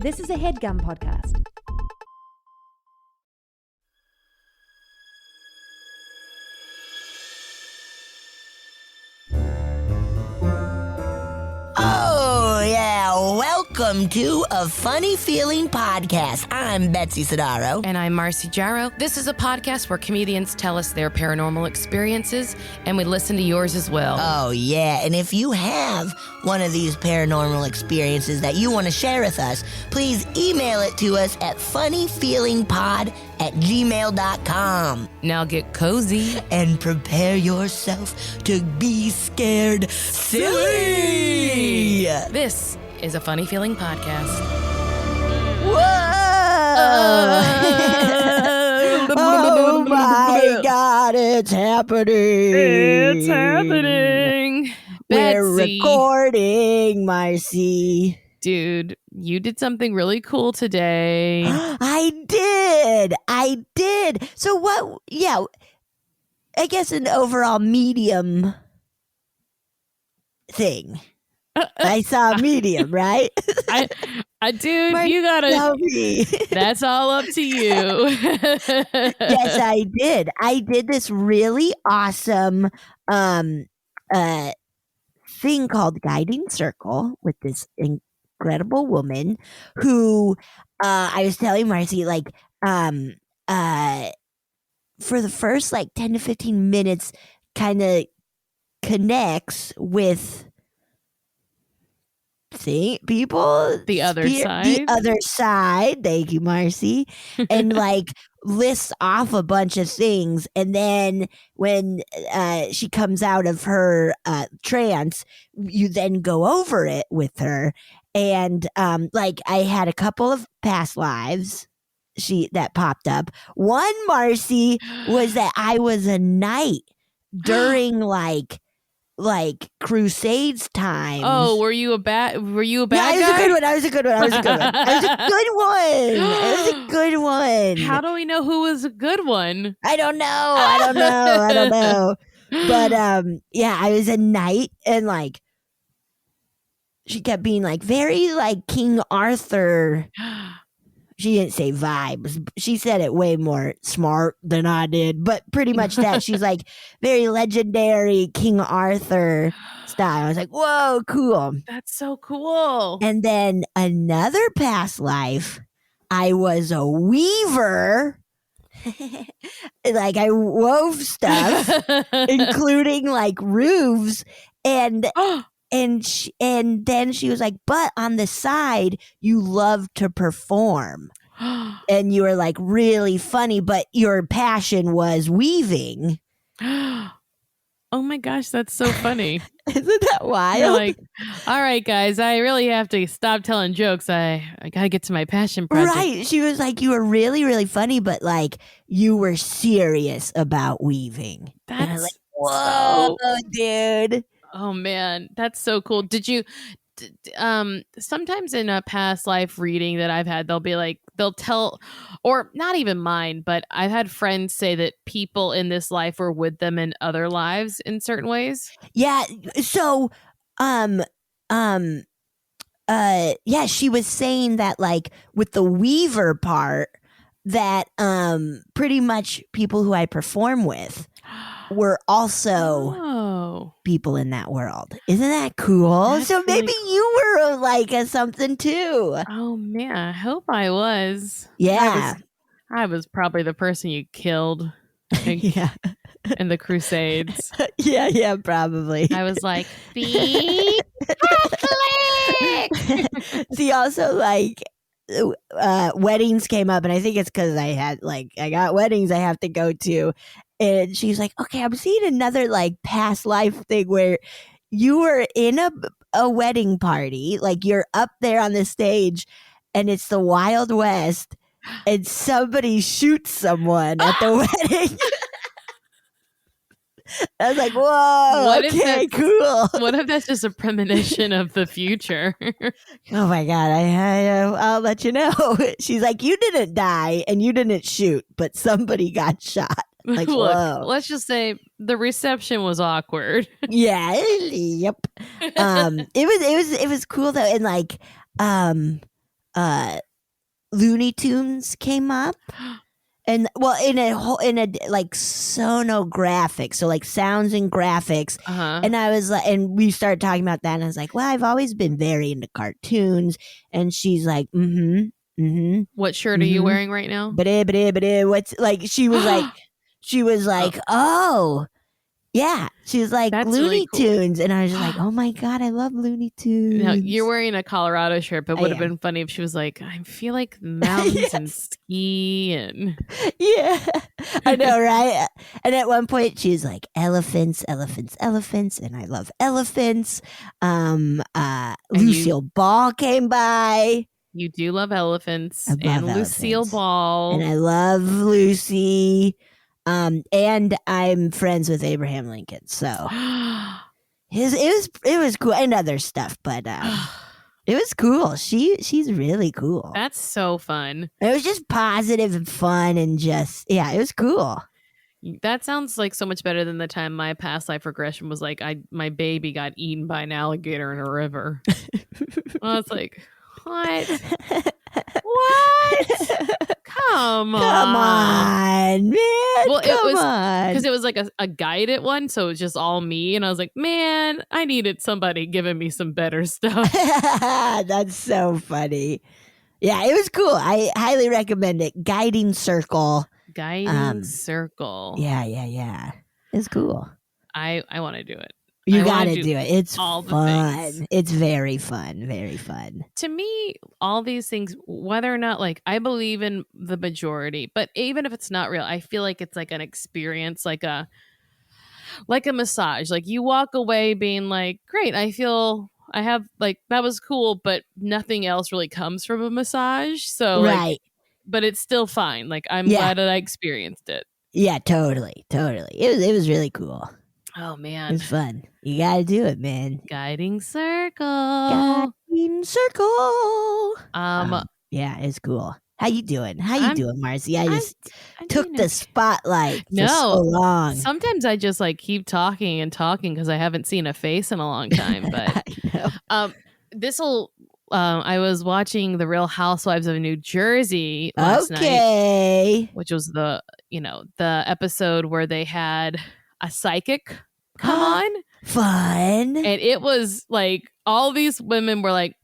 This is a HeadGum podcast. Oh, yeah. Welcome to A Funny Feeling Podcast. I'm Betsy Sidaro. And I'm Marcy Jarrow. This is a podcast where comedians tell us their paranormal experiences, and we listen to yours as well. Oh, yeah. And if you have one of these paranormal experiences that you want to share with us, please email it to us at funnyfeelingpod@gmail.com. Now get cozy. And prepare yourself to be scared silly. This is a Funny Feeling podcast. Oh my God, it's happening. It's happening. We're Betsy. recording, Marcy. Dude, you did something really cool today. I did. So what, I guess an overall medium thing. I saw a medium, right? Dude, Marcy, you gotta. tell me. That's all up to you. Yes, I did. I did this really awesome thing called Guiding Circle with this incredible woman who I was telling Marcy, for the first 10 to 15 minutes kind of connects with people, The other side. The other side. Thank you, Marcy. And lists off a bunch of things. And then when she comes out of her trance, you then go over it with her. And I had a couple of past lives that popped up. One, Marcy, was that I was a knight during Crusades time. Oh, were you a bad guy? I was a good one. How do we know who was a good one? I don't know. But I was a knight, and she kept being very King Arthur. She didn't say vibes. She said it way more smart than I did, but pretty much that. She's very legendary King Arthur style. I was like, whoa, cool. That's so cool. And then another past life, I was a weaver. I wove stuff, including roofs, and then she was like, but on the side, you love to perform. And you were really funny, but your passion was weaving. Oh my gosh, that's so funny. Isn't that wild? You're all right, guys, I really have to stop telling jokes. I got to get to my passion project. Right. She was you were really, really funny, but you were serious about weaving. That's and I was whoa, dude. Oh man, that's so cool. Did you sometimes in a past life reading that I've had, they'll tell, or not even mine, but I've had friends say that people in this life were with them in other lives in certain ways. Yeah. So, she was saying that with the weaver part, that pretty much people who I perform with were also people in that world. Isn't that cool? That's so maybe really cool. you were a something too. Oh man, I hope I was. Yeah. I was probably the person you killed in the Crusades. Yeah, probably. I was like, be Catholic! See, also weddings came up, and I think it's because I had I got weddings I have to go to. And she's like, okay, I'm seeing another past life thing where you were in a wedding party, you're up there on the stage, and it's the Wild West, and somebody shoots someone at the wedding. I was like, whoa, okay, cool. What if that's just a premonition of the future? Oh my God, I'll let you know. She's like, you didn't die and you didn't shoot, but somebody got shot. Look, whoa. Let's just say the reception was awkward. Yeah, yep. It was cool though, and uh Looney Tunes came up. And well, in a like sonographic, so like sounds and graphics. And I was like, and we started talking about that, and I was like, well, I've always been very into cartoons. And she's like, What shirt are you wearing right now? What's like? She was like, oh. Yeah, she was like That's Looney really cool. Tunes, and I was just like, "Oh my god, I love Looney Tunes." Now, you're wearing a Colorado shirt, but would have been funny if she was like, "I feel like mountains and ski and." Yeah, I know, right? And at one point, she's like, "Elephants, elephants, elephants," and I love elephants. Lucille Ball came by. You do love elephants, I love and elephants. Lucille Ball, and I love Lucy. And I'm friends with Abraham Lincoln, so it was cool, and other stuff, but it was cool. She's really cool. That's so fun. It was just positive and fun, and just it was cool. That sounds like so much better than the time my past life regression was like my baby got eaten by an alligator in a river. Well, it's like, what? What? Come on, man. Well, it was because it was like a guided one, so it was just all me, and I was like, man, I needed somebody giving me some better stuff. That's so funny. Yeah, it was cool. I highly recommend it. Guiding Circle. Circle. Yeah. It's cool. I want to do it. You gotta do it. It's all fun. It's very fun. Very fun. To me, all these things, whether or not like I believe in the majority, but even if it's not real, I feel like it's like an experience, like a massage. Like you walk away being like, great, I have like that was cool, but nothing else really comes from a massage. So like, but it's still fine. Like I'm glad that I experienced it. Yeah, totally. It was really cool. Oh man, it was fun. You gotta do it, man. Guiding Circle. Yeah, it's cool. How you doing? Marcy? I just took the spotlight for so long. Sometimes I just like keep talking and talking because I haven't seen a face in a long time. But I was watching The Real Housewives of New Jersey last night, which was the episode where they had a psychic come on. Fun. And it was like all these women were like,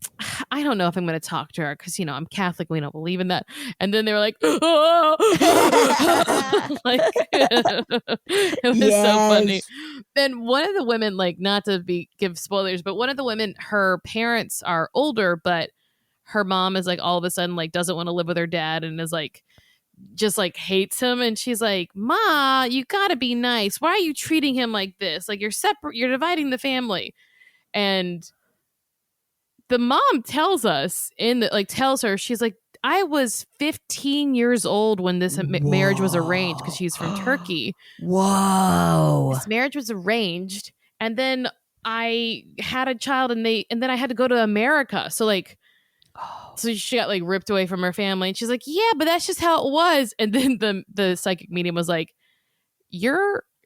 I don't know if I'm going to talk to her because, I'm Catholic. We don't believe in that. And then they were like, oh! Like, it was so funny. Then one of the women, like, not to give spoilers, but one of the women, her parents are older, but her mom is like all of a sudden like doesn't want to live with her dad and is like just like hates him, and she's like, Ma, you gotta be nice. Why are you treating him like this? Like you're dividing the family. And the mom tells us tells her, she's like, I was 15 years old when this marriage was arranged because she's from Turkey. Whoa. This marriage was arranged, and then I had a child, and then I had to go to America. So like, so she got like ripped away from her family, and she's like, yeah, but that's just how it was. And then the psychic medium was like,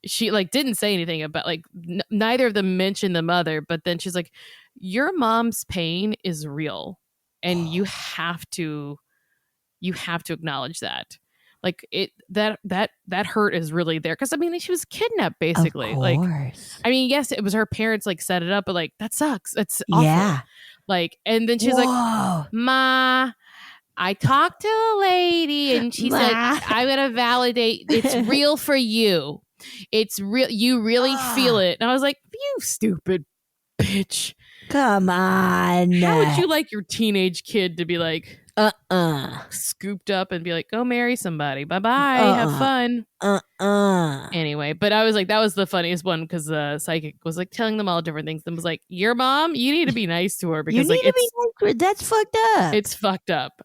she like didn't say anything about like neither of them mentioned the mother, but then she's like, your mom's pain is real, and you have to acknowledge that. Like that hurt is really there. Cause I mean, she was kidnapped basically. Like, I mean, yes, it was her parents like set it up, but like, that sucks. It's awful. Yeah. Like, and then she's like, Ma, I talked to a lady and she said, I'm going to validate. It's real for you. It's real. You really feel it. And I was like, you stupid bitch. Come on. How would you like your teenage kid to be like, scooped up and be like, go marry somebody. Bye-bye. Have fun. Anyway, but I was like, that was the funniest one because the psychic was like telling them all different things and was like, your mom, you need to be nice to her because like that's fucked up. It's fucked up.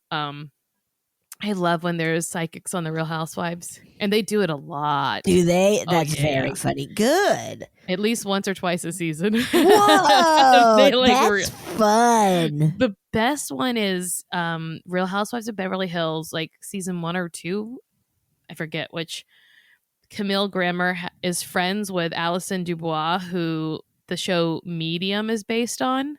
I love when there's psychics on The Real Housewives, and they do it a lot. Do they? That's very funny. Good. At least once or twice a season. Whoa, that's fun. The best one is Real Housewives of Beverly Hills, like season 1 or 2. I forget which. Camille Grammer is friends with Alison Dubois, who the show Medium is based on.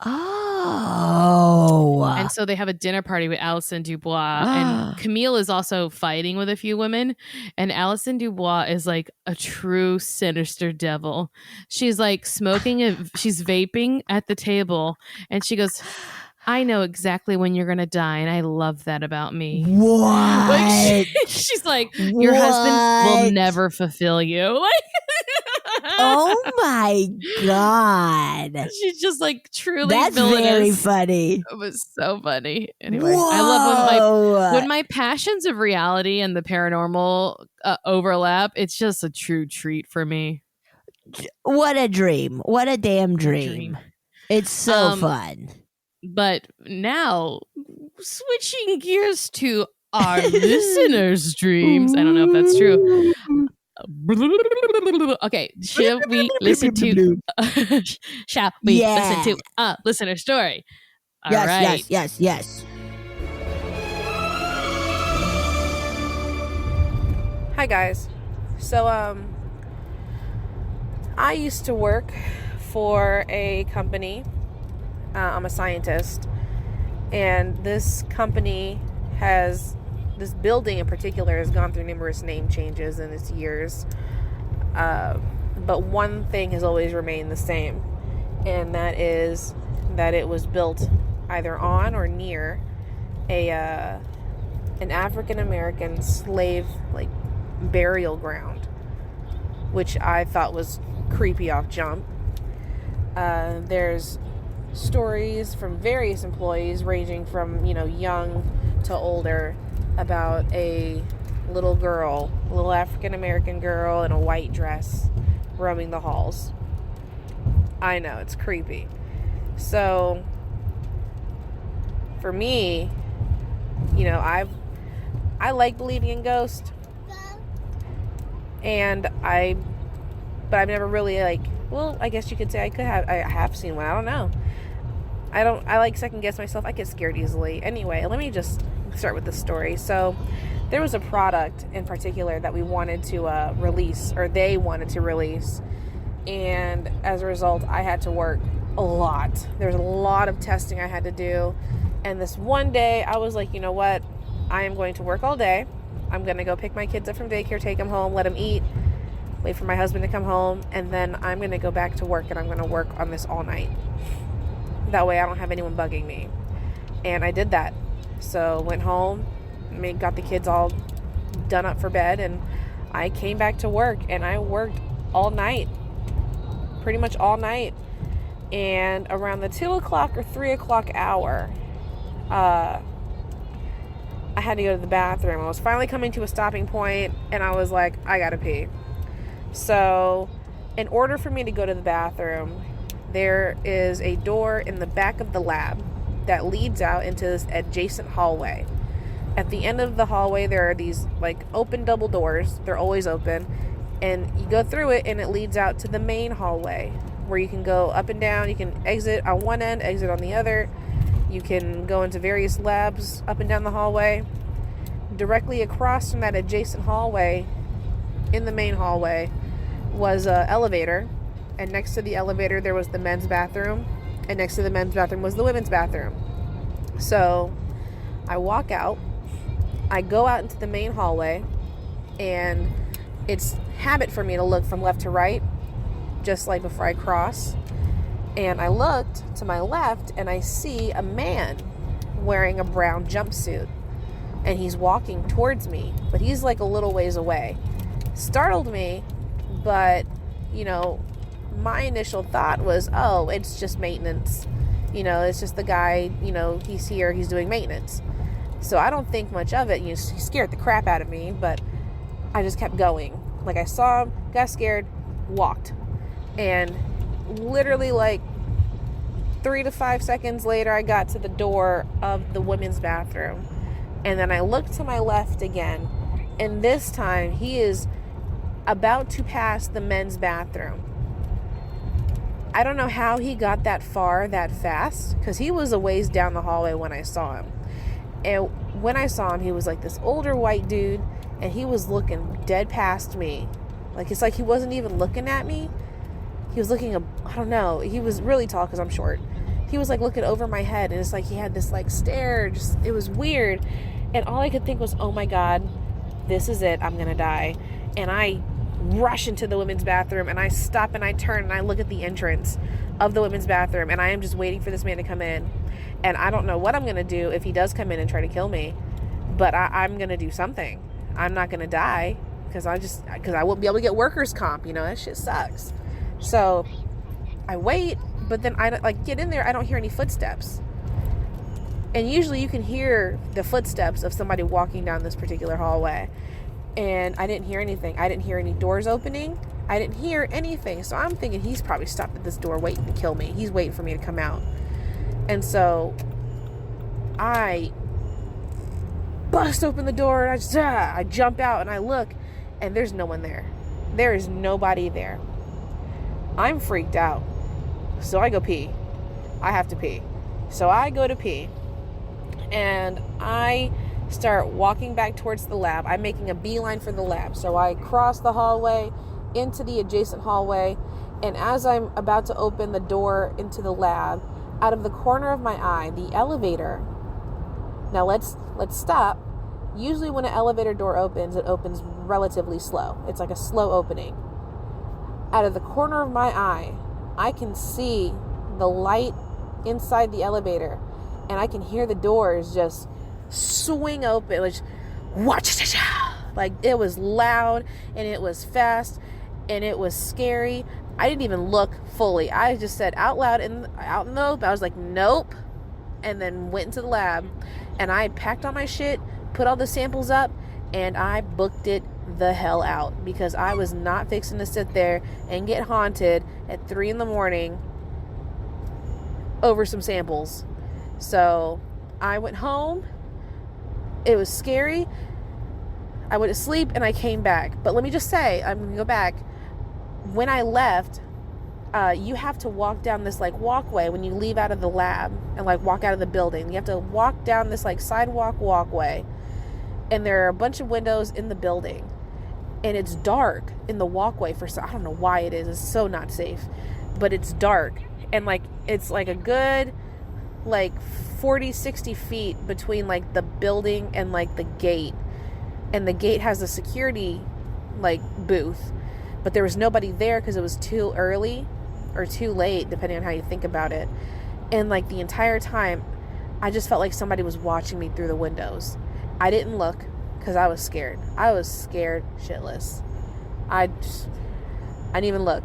Oh. And so they have a dinner party with Alison Dubois, and Camille is also fighting with a few women, and Alison Dubois is like a true sinister devil. She's like she's vaping at the table, and she goes, I know exactly when you're gonna die, and I love that about me. What? Like she's like, your husband will never fulfill you. Like, oh my God. She's just like truly That's villainous. very funny. It was so funny. Anyway, Whoa. I love when my passions of reality and the paranormal overlap. It's just a true treat for me. What a dream. What a damn dream. It's so fun. But now, switching gears to our listeners' dreams. I don't know if that's true. Okay, shall we listen to a listener story? All right. Yes. Hi guys. So I used to work for a company. I'm a scientist, and this company this building in particular has gone through numerous name changes in its years, but one thing has always remained the same, and that is that it was built either on or near an African American slave burial ground, which I thought was creepy off jump. There's stories from various employees ranging from young to older about a little African American girl in a white dress roaming the halls. I know, it's creepy. So for me, I like believing in ghosts, but I've never really I guess you could say I have seen one. I don't know. I second guess myself. I get scared easily. Anyway, let me just start with the story. So there was a product in particular that we wanted to release, or they wanted to release, and as a result I had to work a lot. There's a lot of testing I had to do, and this one day I was like, you know what, I am going to work all day. I'm going to go pick my kids up from daycare, take them home, let them eat, wait for my husband to come home, and then I'm going to go back to work, and I'm going to work on this all night. That way I don't have anyone bugging me. And I did that. So went home, got the kids all done up for bed, and I came back to work, and I worked all night. Pretty much all night. And around the 2 o'clock or 3 o'clock hour, I had to go to the bathroom. I was finally coming to a stopping point, and I was like, I gotta pee. So in order for me to go to the bathroom, there is a door in the back of the lab that leads out into this adjacent hallway. At the end of the hallway, there are these open double doors. They're always open, and you go through it, and it leads out to the main hallway where you can go up and down. You can exit on one end, exit on the other. You can go into various labs up and down the hallway. Directly across from that adjacent hallway, in the main hallway, was an elevator. And next to the elevator, there was the men's bathroom. And next to the men's bathroom was the women's bathroom. So I walk out. I go out into the main hallway. And it's habit for me to look from left to right, just like before I cross. And I looked to my left, and I see a man wearing a brown jumpsuit. And he's walking towards me. But he's a little ways away. Startled me, but, my initial thought was, oh, it's just maintenance. It's just the guy, he's here, he's doing maintenance. So I don't think much of it. He scared the crap out of me, but I just kept going. I saw him, got scared, walked. And literally 3 to 5 seconds later, I got to the door of the women's bathroom. And then I looked to my left again. And this time, he is about to pass the men's bathroom. I don't know how he got that far that fast, because he was a ways down the hallway when I saw him. And when I saw him, he was this older white dude, and he was looking dead past me. It's he wasn't even looking at me. He was looking, I don't know, he was really tall because I'm short. he was like looking over my head, and it's like he had this like stare. Just, it was weird, and all I could think was, oh my God, this is it. I'm gonna die. And I rush into the women's bathroom, and I stop and I turn and I look at the entrance of the women's bathroom, and I am just waiting for this man to come in. And I don't know what I'm gonna do if he does come in and try to kill me, but I'm gonna do something. I'm not gonna die because I won't be able to get workers' comp. You know, that shit sucks. So I wait, but then I like get in there. I don't hear any footsteps. And usually you can hear the footsteps of somebody walking down this particular hallway. And I didn't hear anything. I didn't hear any doors opening. I didn't hear anything. So I'm thinking he's probably stopped at this door waiting to kill me. He's waiting for me to come out. And so I bust open the door, and I jump out and I look, and there's no one there. There is nobody there. I'm freaked out. So I go pee. I have to pee. So I go to pee, and I start walking back towards the lab. I'm making a beeline for the lab. So I cross the hallway into the adjacent hallway, and as I'm about to open the door into the lab, out of the corner of my eye, the elevator. Now let's stop. Usually when an elevator door opens, it opens relatively slow. It's like a slow opening. Out of the corner of my eye, I can see the light inside the elevator, and I can hear the doors just swing open, which like it was loud, and it was fast, and it was scary. I didn't even look fully. I just said out loud and out in the open, I was like, nope, and then went into the lab, and I packed all my shit, put all the samples up, and I booked it the hell out, because I was not fixing to sit there and get haunted at 3 a.m. over some samples. So I went home. It was scary. I went to sleep and I came back. But let me just say, I'm gonna go back. When I left, you have to walk down this like walkway when you leave out of the lab and like walk out of the building. You have to walk down this like sidewalk walkway, and there are a bunch of windows in the building, and it's dark in the walkway I don't know why it is. It's so not safe, but it's dark, and like it's like a good like 40-60 feet between like the building and like the gate, and the gate has a security like booth, but there was nobody there because it was too early or too late, depending on how you think about it. And like the entire time I just felt like somebody was watching me through the windows. I didn't look because I was scared. I was scared shitless. I didn't even look.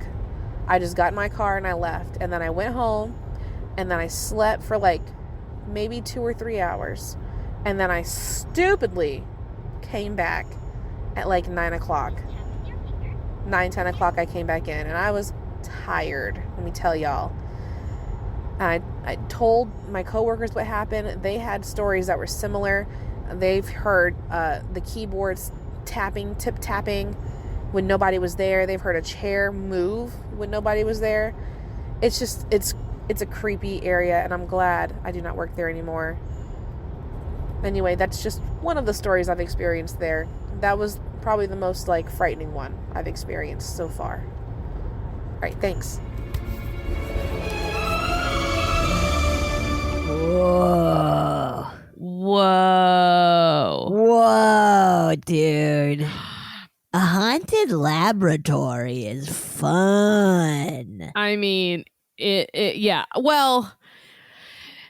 I just got in my car and I left, and then I went home, and then I slept for like maybe 2 or 3 hours, and then I stupidly came back at like 9 o'clock. 9-10 o'clock I came back in, and I was tired, let me tell y'all. I told my coworkers what happened. They had stories that were similar. They've heard the keyboards tip tapping when nobody was there. They've heard a chair move when nobody was there. It's just it's a creepy area, and I'm glad I do not work there anymore. Anyway, that's just one of the stories I've experienced there. That was probably the most like frightening one I've experienced so far. All right, thanks. Whoa. Whoa. Whoa, dude. A haunted laboratory is fun. I mean, yeah. Well,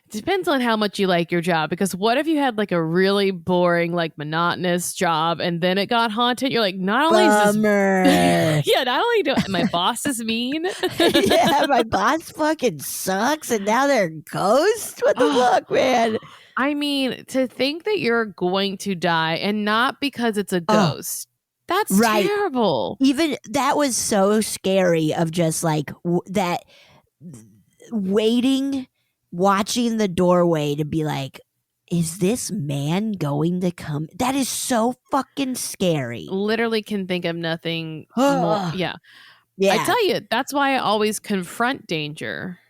it depends on how much you like your job, because what if you had like a really boring, like monotonous job, and then it got haunted? You're like, not only Bummer. is this, yeah, not only do my boss is mean. Yeah, my boss fucking sucks, and now they're ghosts. What the fuck, man? I mean, to think that you're going to die, and not because it's a ghost. That's right. Terrible. Even that was so scary, of just like that waiting, watching the doorway to be like, is this man going to come? That is so fucking scary. Literally can think of nothing more. Yeah. I tell you, that's why I always confront danger.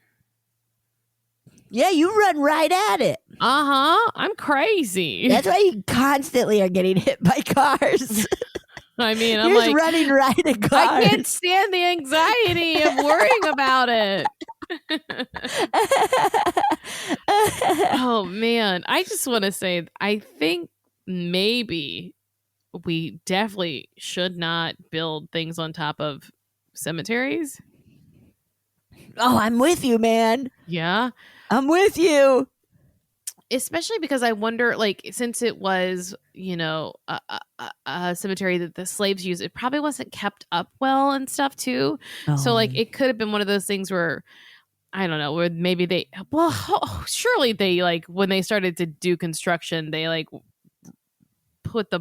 Yeah, you run right at it. I'm crazy. That's why you constantly are getting hit by cars. I mean, I'm You're like running right at cars. I can't stand the anxiety of worrying about it. Oh man, I just want to say I think maybe we definitely should not build things on top of cemeteries. Oh, I'm with you, man. Yeah. I'm with you. Especially because I wonder, like, since it was, a cemetery that the slaves used, it probably wasn't kept up well and stuff too. So, like, it could have been one of those things where, I don't know, where maybe surely they, like, when they started to do construction, they, like, put the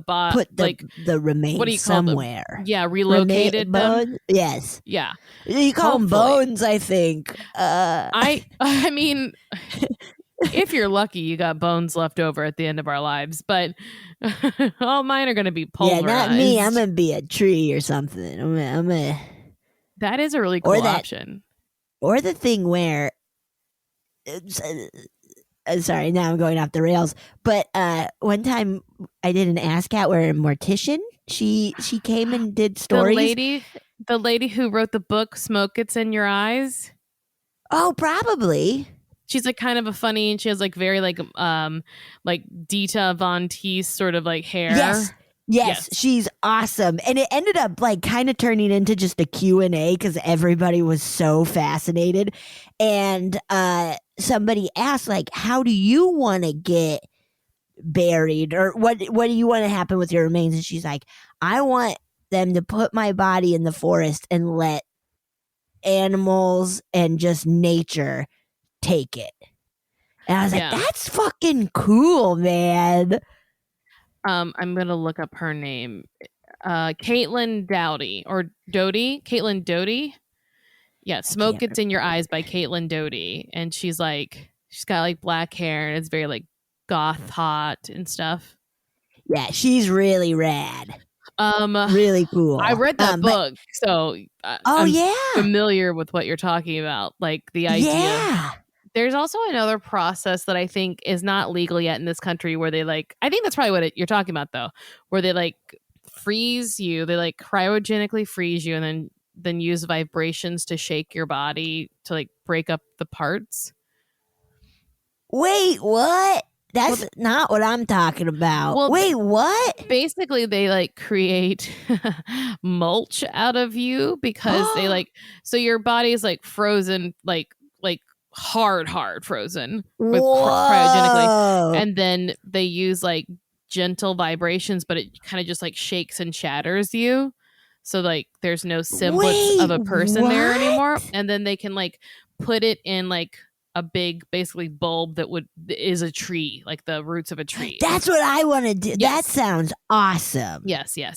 remains what do you call them? somewhere. Yeah, relocated them. Bones? Yes. Yeah. You call them Hopefully. bones, I think. I mean, if you're lucky, you got bones left over at the end of our lives, but all mine are going to be pulverized. Yeah, not me. I'm going to be a tree or something. That is a really cool option. Or the thing where, sorry, now I'm going off the rails. But one time I did an ASCAT where a mortician, she came and did stories. The lady who wrote the book, Smoke Gets in Your Eyes. Oh, probably. She's like kind of a funny, and she has like very like Dita Von Teese sort of like hair. Yes, she's awesome. And it ended up like kind of turning into just a Q&A because everybody was so fascinated. And somebody asked, like, how do you want to get buried? Or what do you want to happen with your remains? And she's like, I want them to put my body in the forest and let animals and just nature take it. And I was like, that's fucking cool, man. I'm gonna look up her name. Caitlin Doughty or Doty. Caitlin Doty. Yeah, Smoke Gets in Your Eyes by Caitlin Doty. And she's got like black hair and it's very like goth hot and stuff. Yeah, she's really rad. Really cool. I read that book, so I'm familiar with what you're talking about. Like the idea. Yeah. There's also another process that I think is not legal yet in this country where they I think that's probably what you're talking about though, where they like freeze you, they like cryogenically freeze you and then use vibrations to shake your body to like break up the parts. Wait, what? That's not what I'm talking about. Well, wait, what? Basically, they like create mulch out of you because they so your body is like frozen, like hard frozen with cryogenically, and then they use like gentle vibrations, but it kind of just like shakes and shatters you. So like there's no semblance of a person there anymore, and then they can like put it in like a big basically bulb that is a tree, like the roots of a tree. That's what I want to do. Yes. That sounds awesome. Yes. Yeah.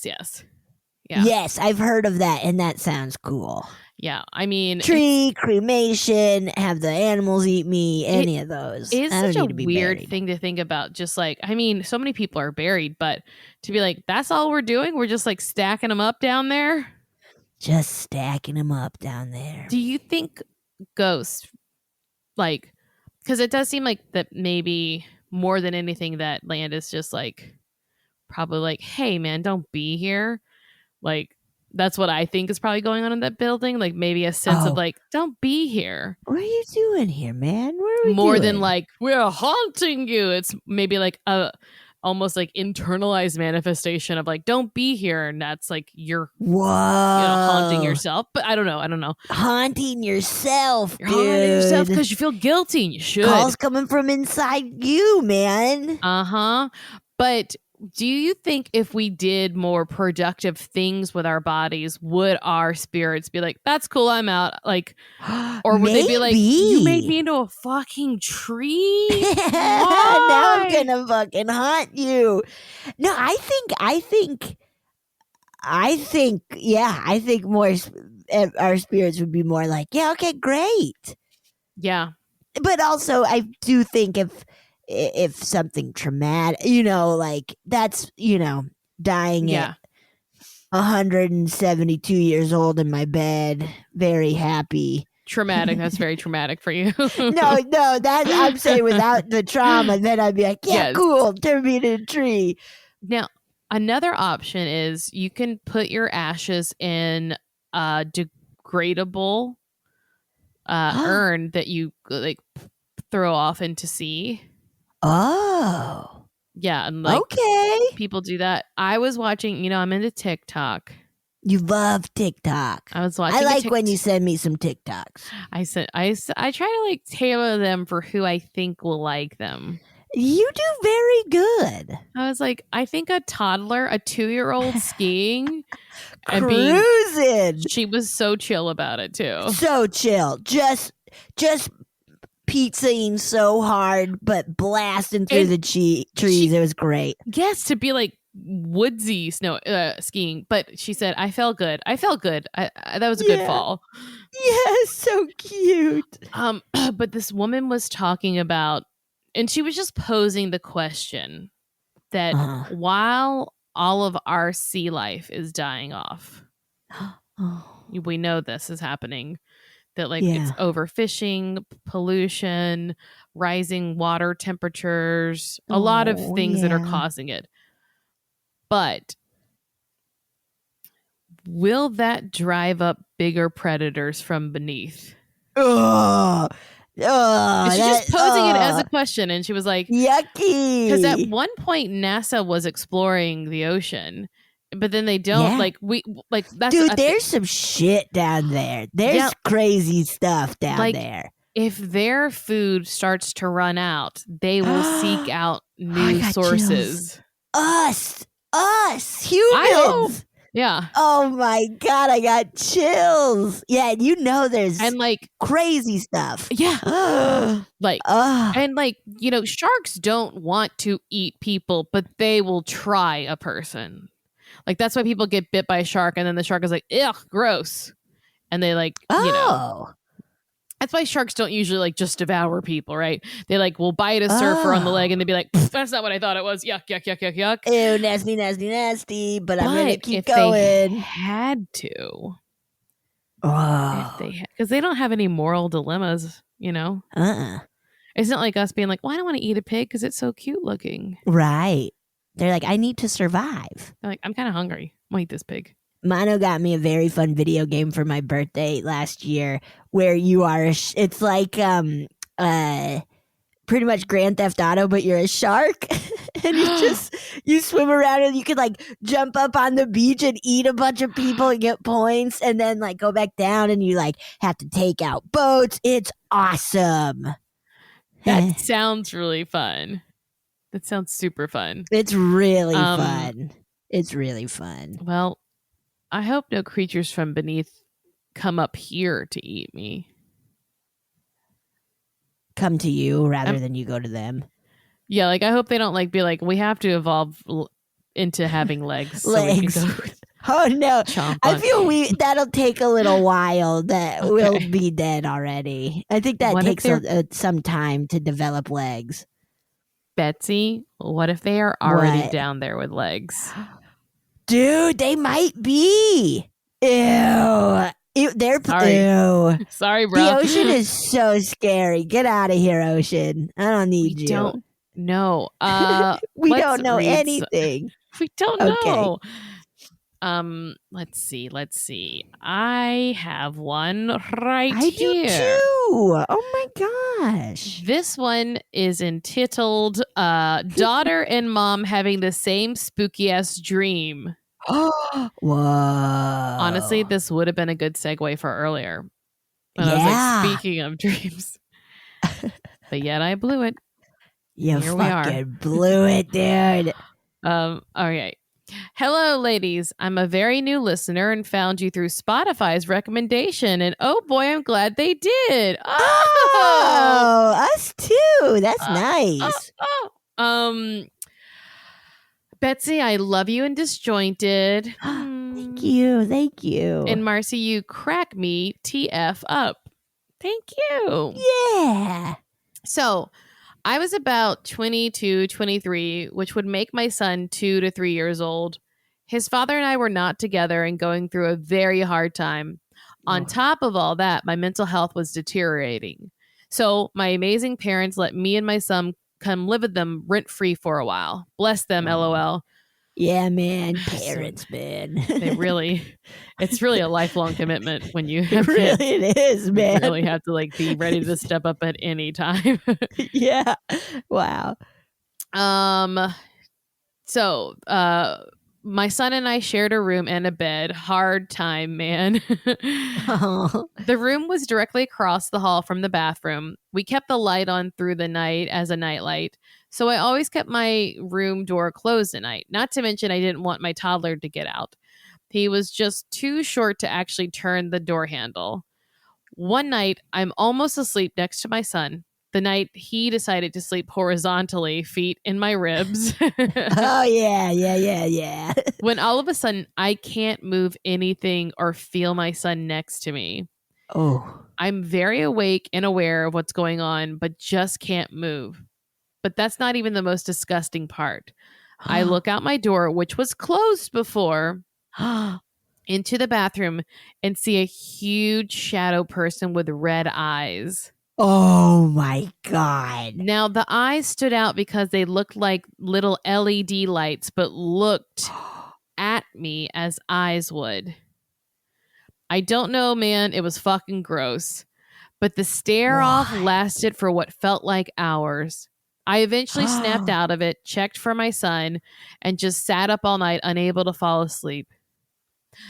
Yes, I've heard of that, and that sounds cool. Yeah, I mean, tree, cremation, have the animals eat me, any of those. It's such a weird thing to think about. Just like, I mean, so many people are buried, but to be like, that's all we're doing? We're just like stacking them up down there? Just stacking them up down there. Do you think ghosts, like, because it does seem like that maybe more than anything that land is just like, probably like, hey man, don't be here. Like, that's what I think is probably going on in that building. Like maybe a sense of like, don't be here. What are you doing here, man? What are we More doing? than like, we're haunting you. It's maybe like a almost like internalized manifestation of like, don't be here. And that's like, you're haunting yourself. But I don't know. Haunting yourself, You're haunting yourself because you feel guilty and you should. Calls coming from inside you, man. Uh-huh. But do you think if we did more productive things with our bodies, would our spirits be like, that's cool, I'm out? Like, or would they be like, you made me into a fucking tree? Now I'm gonna fucking haunt you. No, I think more our spirits would be more like, yeah, okay, great. Yeah. But also I do think if something traumatic, like that's, dying at 172 years old in my bed, very happy. Traumatic. That's very traumatic for you. No, that I'm saying without the trauma, then I'd be like, yeah, cool, turn me into a tree. Now, another option is you can put your ashes in degradable urn that you like throw off into sea. Oh. Yeah, and like Okay. people do that. I was watching, I'm into TikTok. You love TikTok. I was watching. I like when you send me some TikToks. I try to like tailor them for who I think will like them. You do very good. I was like, I think a toddler, a 2-year-old skiing and Cruising. she was so chill about it too. So chill. Just pizzaing so hard, but blasting through the trees. It was great. Yes, to be like woodsy skiing, but she said I felt good. That was a good fall. Yes, so cute. But this woman was talking about, and she was just posing the question that while all of our sea life is dying off, we know this is happening, that like it's overfishing, pollution, rising water temperatures, a lot of things that are causing it. But will that drive up bigger predators from beneath? And she's just posing it as a question, and she was like, yucky. Because at one point NASA was exploring the ocean, but then they don't that's dude, there's some shit down there. There's crazy stuff down there. If their food starts to run out, they will seek out new sources. Chills. Us humans. Yeah. Oh my God, I got chills. Yeah, and there's like crazy stuff. Yeah. And sharks don't want to eat people, but they will try a person. Like that's why people get bit by a shark, and then the shark is like, ugh, gross. And they that's why sharks don't usually like just devour people, right? They like will bite a surfer on the leg and they'd be like, that's not what I thought it was. Yuck, yuck, yuck, yuck, yuck. Ew, nasty, nasty, nasty. But I'm gonna keep going. They had to. Because they don't have any moral dilemmas, It's not like us being like, well, I don't want to eat a pig because it's so cute looking. Right. They're like, I need to survive. They're like, I'm kind of hungry. I'm gonna eat this pig. Mono got me a very fun video game for my birthday last year where you are it's like pretty much Grand Theft Auto, but you're a shark. And you swim around and you could like jump up on the beach and eat a bunch of people and get points, and then like go back down and you like have to take out boats. It's awesome. That sounds really fun. That sounds super fun. It's really fun. It's really fun. Well, I hope no creatures from beneath come up here to eat me. Come to you rather than you go to them. Yeah, like I hope they don't like be like, we have to evolve into having legs. So we can go oh no! I feel that'll take a little while. That we'll be dead already. I think that takes some time to develop legs. Betsy, what if they are already down there with legs? Dude, they might be. Ew. They're ew. Sorry, bro. The ocean is so scary. Get out of here, ocean. I don't need you. Don't know. We don't know anything. We don't know. Let's see. I have one right here. I do too. Oh my gosh. This one is entitled Daughter and Mom Having the Same Spooky Ass Dream. Whoa. Honestly, this would have been a good segue for earlier. When I was like, speaking of dreams. But yet I blew it. You fucking blew it, dude. All right. Hello, ladies. I'm a very new listener and found you through Spotify's recommendation. And oh boy, I'm glad they did. Oh, us too. That's nice. Betsy, I love you and Disjointed. Thank you. And Marcy, you crack me TF up. Thank you. Yeah. So I was about 22, 23, which would make my son 2 to 3 years old. His father and I were not together and going through a very hard time. On top of all that, my mental health was deteriorating. So my amazing parents let me and my son come live with them rent-free for a while. Bless them, LOL. Yeah, man. Parents, man. It's really a lifelong commitment when you It have kids. really it is, You man. really have to like be ready to step up at any time. Yeah. Wow. So my son and I shared a room and a bed. Hard time, man. Oh. The room was directly across the hall from the bathroom. We kept the light on through the night as a nightlight. So I always kept my room door closed at night. Not to mention I didn't want my toddler to get out. He was just too short to actually turn the door handle. One night, I'm almost asleep next to my son. The night he decided to sleep horizontally, feet in my ribs. Oh, yeah. When all of a sudden, I can't move anything or feel my son next to me. Oh. I'm very awake and aware of what's going on, but just can't move. But that's not even the most disgusting part. I look out my door, which was closed before, into the bathroom and see a huge shadow person with red eyes. Oh my God. Now, the eyes stood out because they looked like little LED lights, but looked at me as eyes would. I don't know, man. It was fucking gross. But the stare off lasted for what felt like hours. I eventually snapped out of it, checked for my son, and just sat up all night, unable to fall asleep.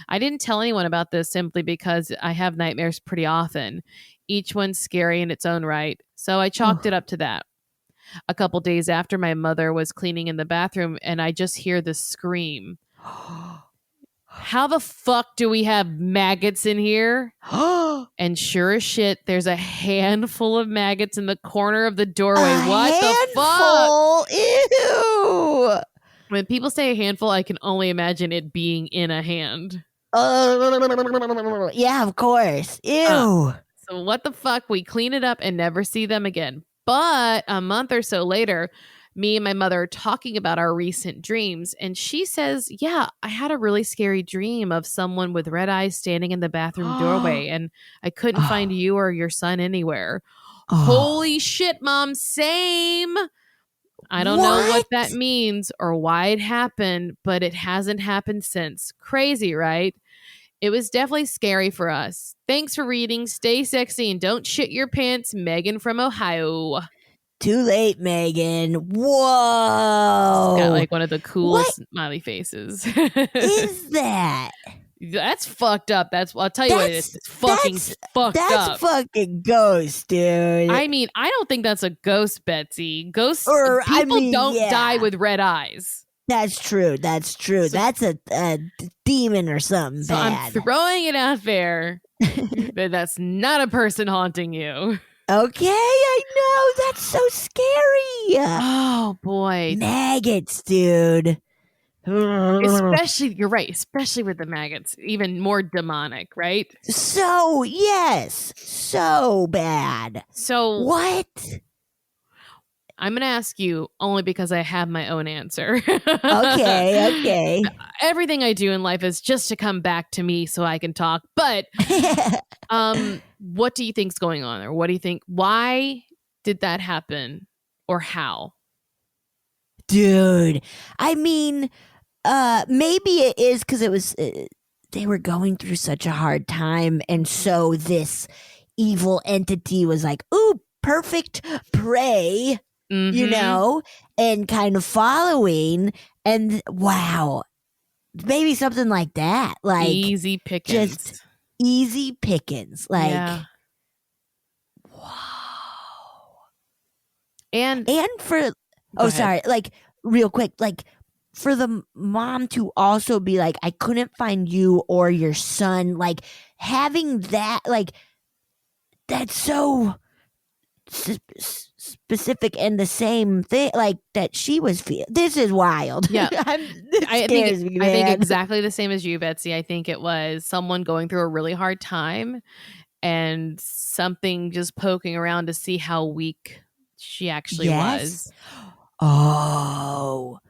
I didn't tell anyone about this simply because I have nightmares pretty often. Each one's scary in its own right. So I chalked it up to that. A couple days after, my mother was cleaning in the bathroom and I just hear this scream. How the fuck do we have maggots in here? And sure as shit, there's a handful of maggots in the corner of the doorway. The fuck? Ew. When people say a handful, I can only imagine it being in a hand. Yeah, of course. Ew. So what the fuck? We clean it up and never see them again. But a month or so later, me and my mother are talking about our recent dreams. And she says, yeah, I had a really scary dream of someone with red eyes standing in the bathroom doorway. And I couldn't find you or your son anywhere. Holy shit, Mom. Same. I don't know what that means or why it happened, but it hasn't happened since. Crazy, right? It was definitely scary for us. Thanks for reading. Stay sexy and don't shit your pants. Megan from Ohio. Too late, Megan. Whoa. Got like one of the coolest smiley faces. Is that? That's fucked up. I'll tell you what it is. It's fucking fucked up. That's fucking ghost, dude. I mean, I don't think that's a ghost, Betsy. Ghosts, people don't die with red eyes. That's true. So, that's a demon or something so bad. I'm throwing it out there that that's not a person haunting you. Okay, I know. That's so scary. Oh, boy. Maggots, dude. Especially, you're right, especially with the maggots. Even more demonic, right? So, yes. So bad. So what? I'm going to ask you only because I have my own answer. Okay. Everything I do in life is just to come back to me so I can talk. But what do you think's going on there? What do you think? Why did that happen? Or how? Dude, I mean, maybe it is because it was they were going through such a hard time, and so this evil entity was like, "Ooh, perfect prey," you know, and kind of following. And wow, maybe something like that, like easy pickings, just easy pickings, like. Yeah. Wow. And for sorry, like real quick, like for the mom to also be like, I couldn't find you or your son, like having that, like that's so specific and the same thing, like that she was feeling. This is wild. Yeah, I think exactly the same as you, Betsy. I think it was someone going through a really hard time and something just poking around to see how weak she actually was. Oh,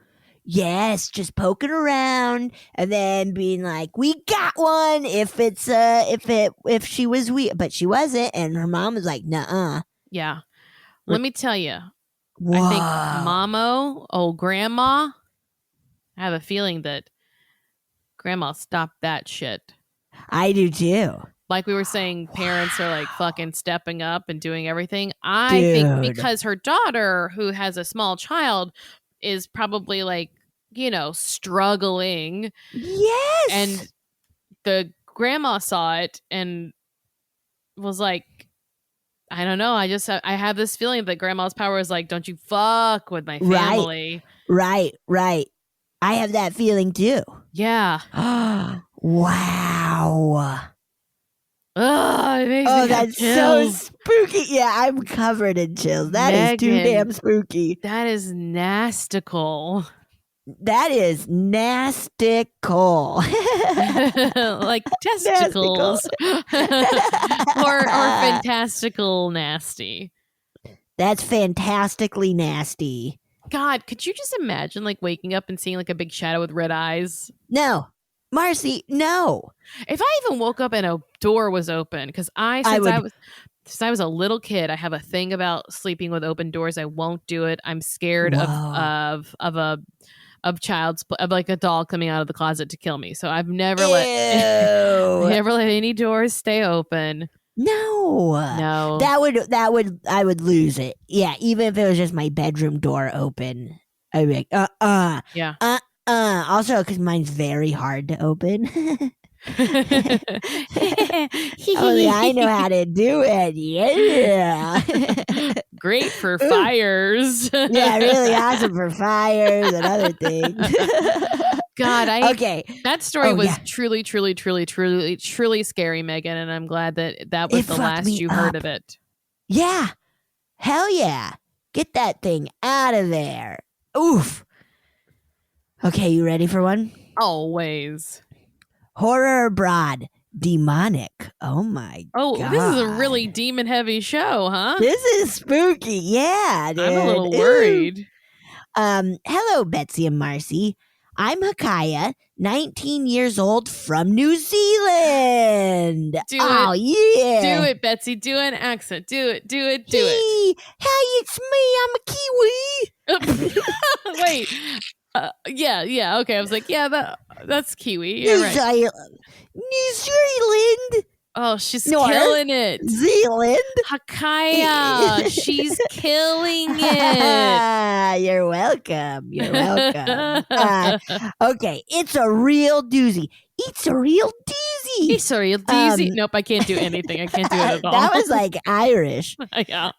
yes, just poking around and then being like, "We got one." If it's if she was weak, but she wasn't, and her mom was like, "Nuh-uh." Yeah, let me tell you, Whoa. I think Mamo, grandma, I have a feeling that Grandma stopped that shit. I do too. Like we were saying, parents are like fucking stepping up and doing everything. I Dude. think because her daughter, who has a small child, is probably like, struggling. Yes. And the grandma saw it and was like, I don't know. I have this feeling that grandma's power is like, don't you fuck with my family. Right. I have that feeling too. Yeah. Wow. Oh, it makes me have that's chills. so spooky. Yeah, I'm covered in chills. That is too Megan, damn spooky. That is nastical. That is nastical. Like testicles. or fantastical nasty. That's fantastically nasty. God, could you just imagine like waking up and seeing like a big shadow with red eyes? No. Marcy, no. If I even woke up and a door was open, because since I was a little kid, I have a thing about sleeping with open doors. I won't do it. I'm scared of like a doll coming out of the closet to kill me. So I've never let any doors stay open. No. I would lose it. Yeah, even if it was just my bedroom door open, I'd be like, Yeah. Also, because mine's very hard to open. I know how to do it. Yeah. Great for fires. Yeah, really awesome for fires and other things. God, that story was yeah. truly, truly, truly, truly, truly scary, Megan, and I'm glad that was the last you heard of it. Yeah. Hell yeah. Get that thing out of there. Oof. Okay, you ready for one? Always. Horror abroad. Demonic. Oh my God. This is a really demon-heavy show, huh? This is spooky. Yeah, dude. I'm a little worried. Hello, Betsy and Marcy. I'm Hakaia, 19 years old from New Zealand. Yeah. Do it, Betsy. Do an accent. Do it. Hey, it's me. I'm a Kiwi. Wait. Yeah. Okay. I was like, yeah, that's Kiwi. Yeah, right. New Zealand. Oh, she's killing it. Zealand. Hakaia. She's killing it. You're welcome. Okay, it's a real doozy. Nope, I can't do anything. I can't do it at all. That was like Irish. Yeah.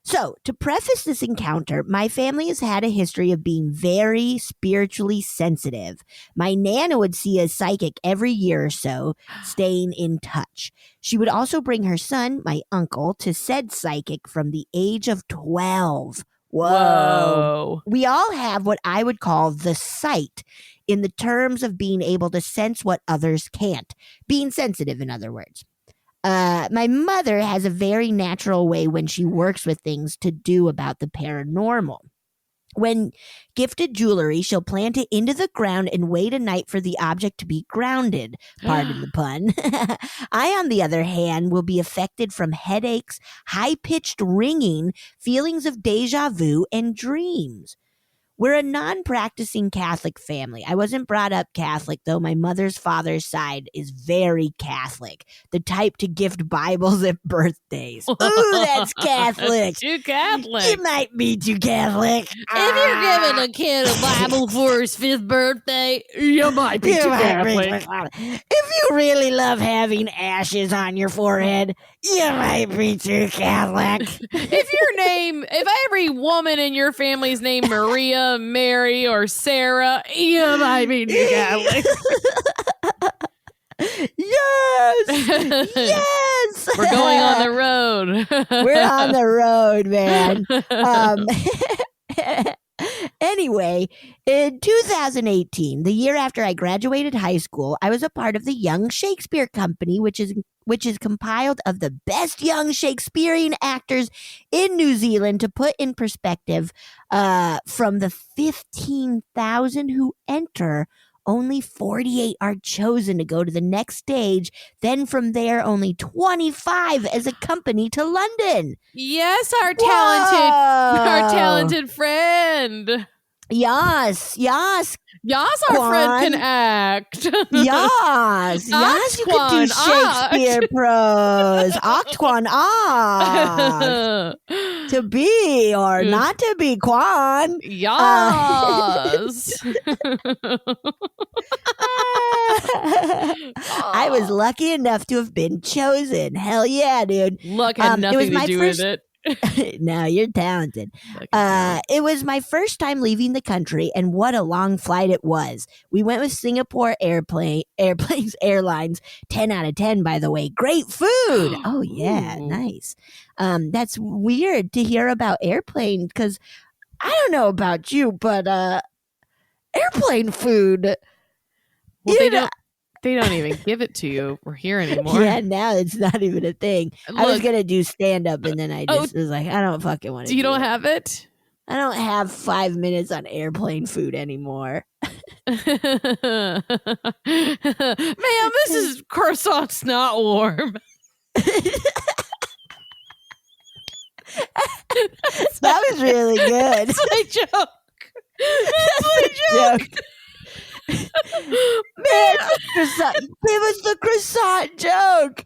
So, to preface this encounter, my family has had a history of being very spiritually sensitive. My Nana would see a psychic every year or so, staying in touch. She would also bring her son, my uncle, to said psychic from the age of 12. Whoa. We all have what I would call the sight in the terms of being able to sense what others can't. Being sensitive, in other words. My mother has a very natural way when she works with things to do about the paranormal. When gifted jewelry, she'll plant it into the ground and wait a night for the object to be grounded. Pardon the pun. I, on the other hand, will be affected from headaches, high-pitched ringing, feelings of deja vu, and dreams. We're a non-practicing Catholic family. I wasn't brought up Catholic, though my mother's father's side is very Catholic. The type to gift Bibles at birthdays. Ooh, that's Catholic. Too Catholic. It might be too Catholic. If you're giving a kid a Bible for his 5th birthday, you might be too Catholic. If you really love having ashes on your forehead, you might be too Catholic. If every woman in your family's named Maria, Mary, or Sarah, you might be too Catholic. Yes. We're going on the road. We're on the road, man. Anyway, in 2018, the year after I graduated high school, I was a part of the Young Shakespeare Company, which is compiled of the best young Shakespearean actors in New Zealand. To put in perspective, from the 15,000 who enter, only 48 are chosen to go to the next stage. Then from there, only 25 as a company to London. Yes, our talented friend. Yes. Yas, our Quan. friend can act. Yes. Yes, you could do Oxquan, Shakespeare prose. Octquan, to be or not to be, Quan. Yas. I was lucky enough to have been chosen. Hell yeah, dude. Luck had it was nothing to my do first- with it. No, you're talented. It was my first time leaving the country, and what a long flight it was. We went with Singapore Airlines, 10 out of 10, by the way. Great food. Oh, yeah, Ooh. nice. That's weird to hear about airplane, because I don't know about you, but airplane food. Well, they don't even give it to you or here anymore. Yeah, now it's not even a thing. I was gonna do stand up, and then I just was like, I don't fucking want to. You don't have it? I don't have 5 minutes on airplane food anymore. Ma'am, this is croissant's not warm. That was really good. That's my joke. That's my joke. Man, croissant. Give us the croissant joke.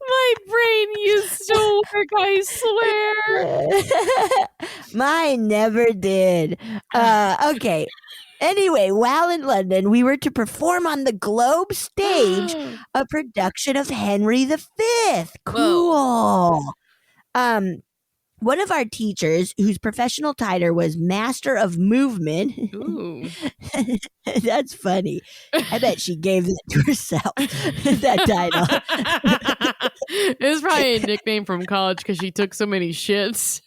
My brain used to work, I swear. Mine never did. Okay. Anyway, while in London, we were to perform on the Globe stage a production of Henry V. Cool. One of our teachers, whose professional title was Master of Movement. Ooh. That's funny. I bet she gave that to herself, that title. It was probably a nickname from college because she took so many shits.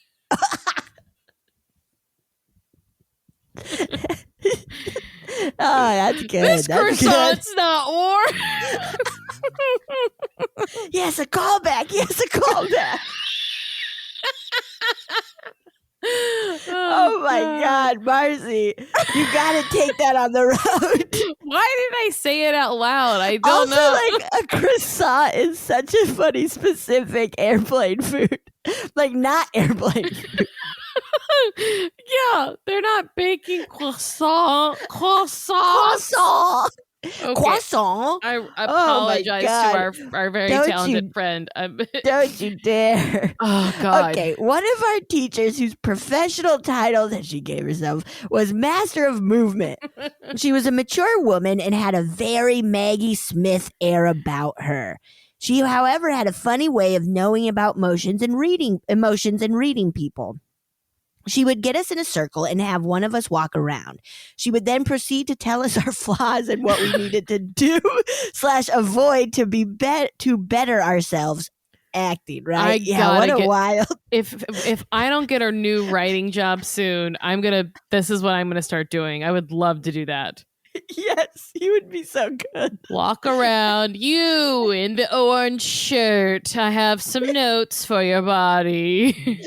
Oh, that's good. This that's croissant's not warm. good. Yes, a callback. Yes, a callback. Oh my God, Marcy. You got to take that on the road. Why did I say it out loud? I don't Also, know. like, a croissant is such a funny specific airplane food. Like, not airplane food. Yeah, they're not baking croissant. Croissant. Okay. Croissant. I apologize to our very Don't talented you- friend. Don't you dare. Oh, God. Okay, one of our teachers whose professional title that she gave herself was Master of Movement. She was a mature woman and had a very Maggie Smith air about her. She, however, had a funny way of knowing about emotions and reading people. She would get us in a circle and have one of us walk around. She would then proceed to tell us our flaws and what we needed to do / avoid to better ourselves acting, right? What a wild. If I don't get a new writing job soon, this is what I'm gonna start doing. I would love to do that. Yes, you would be so good. Walk around, you in the orange shirt. I have some notes for your body.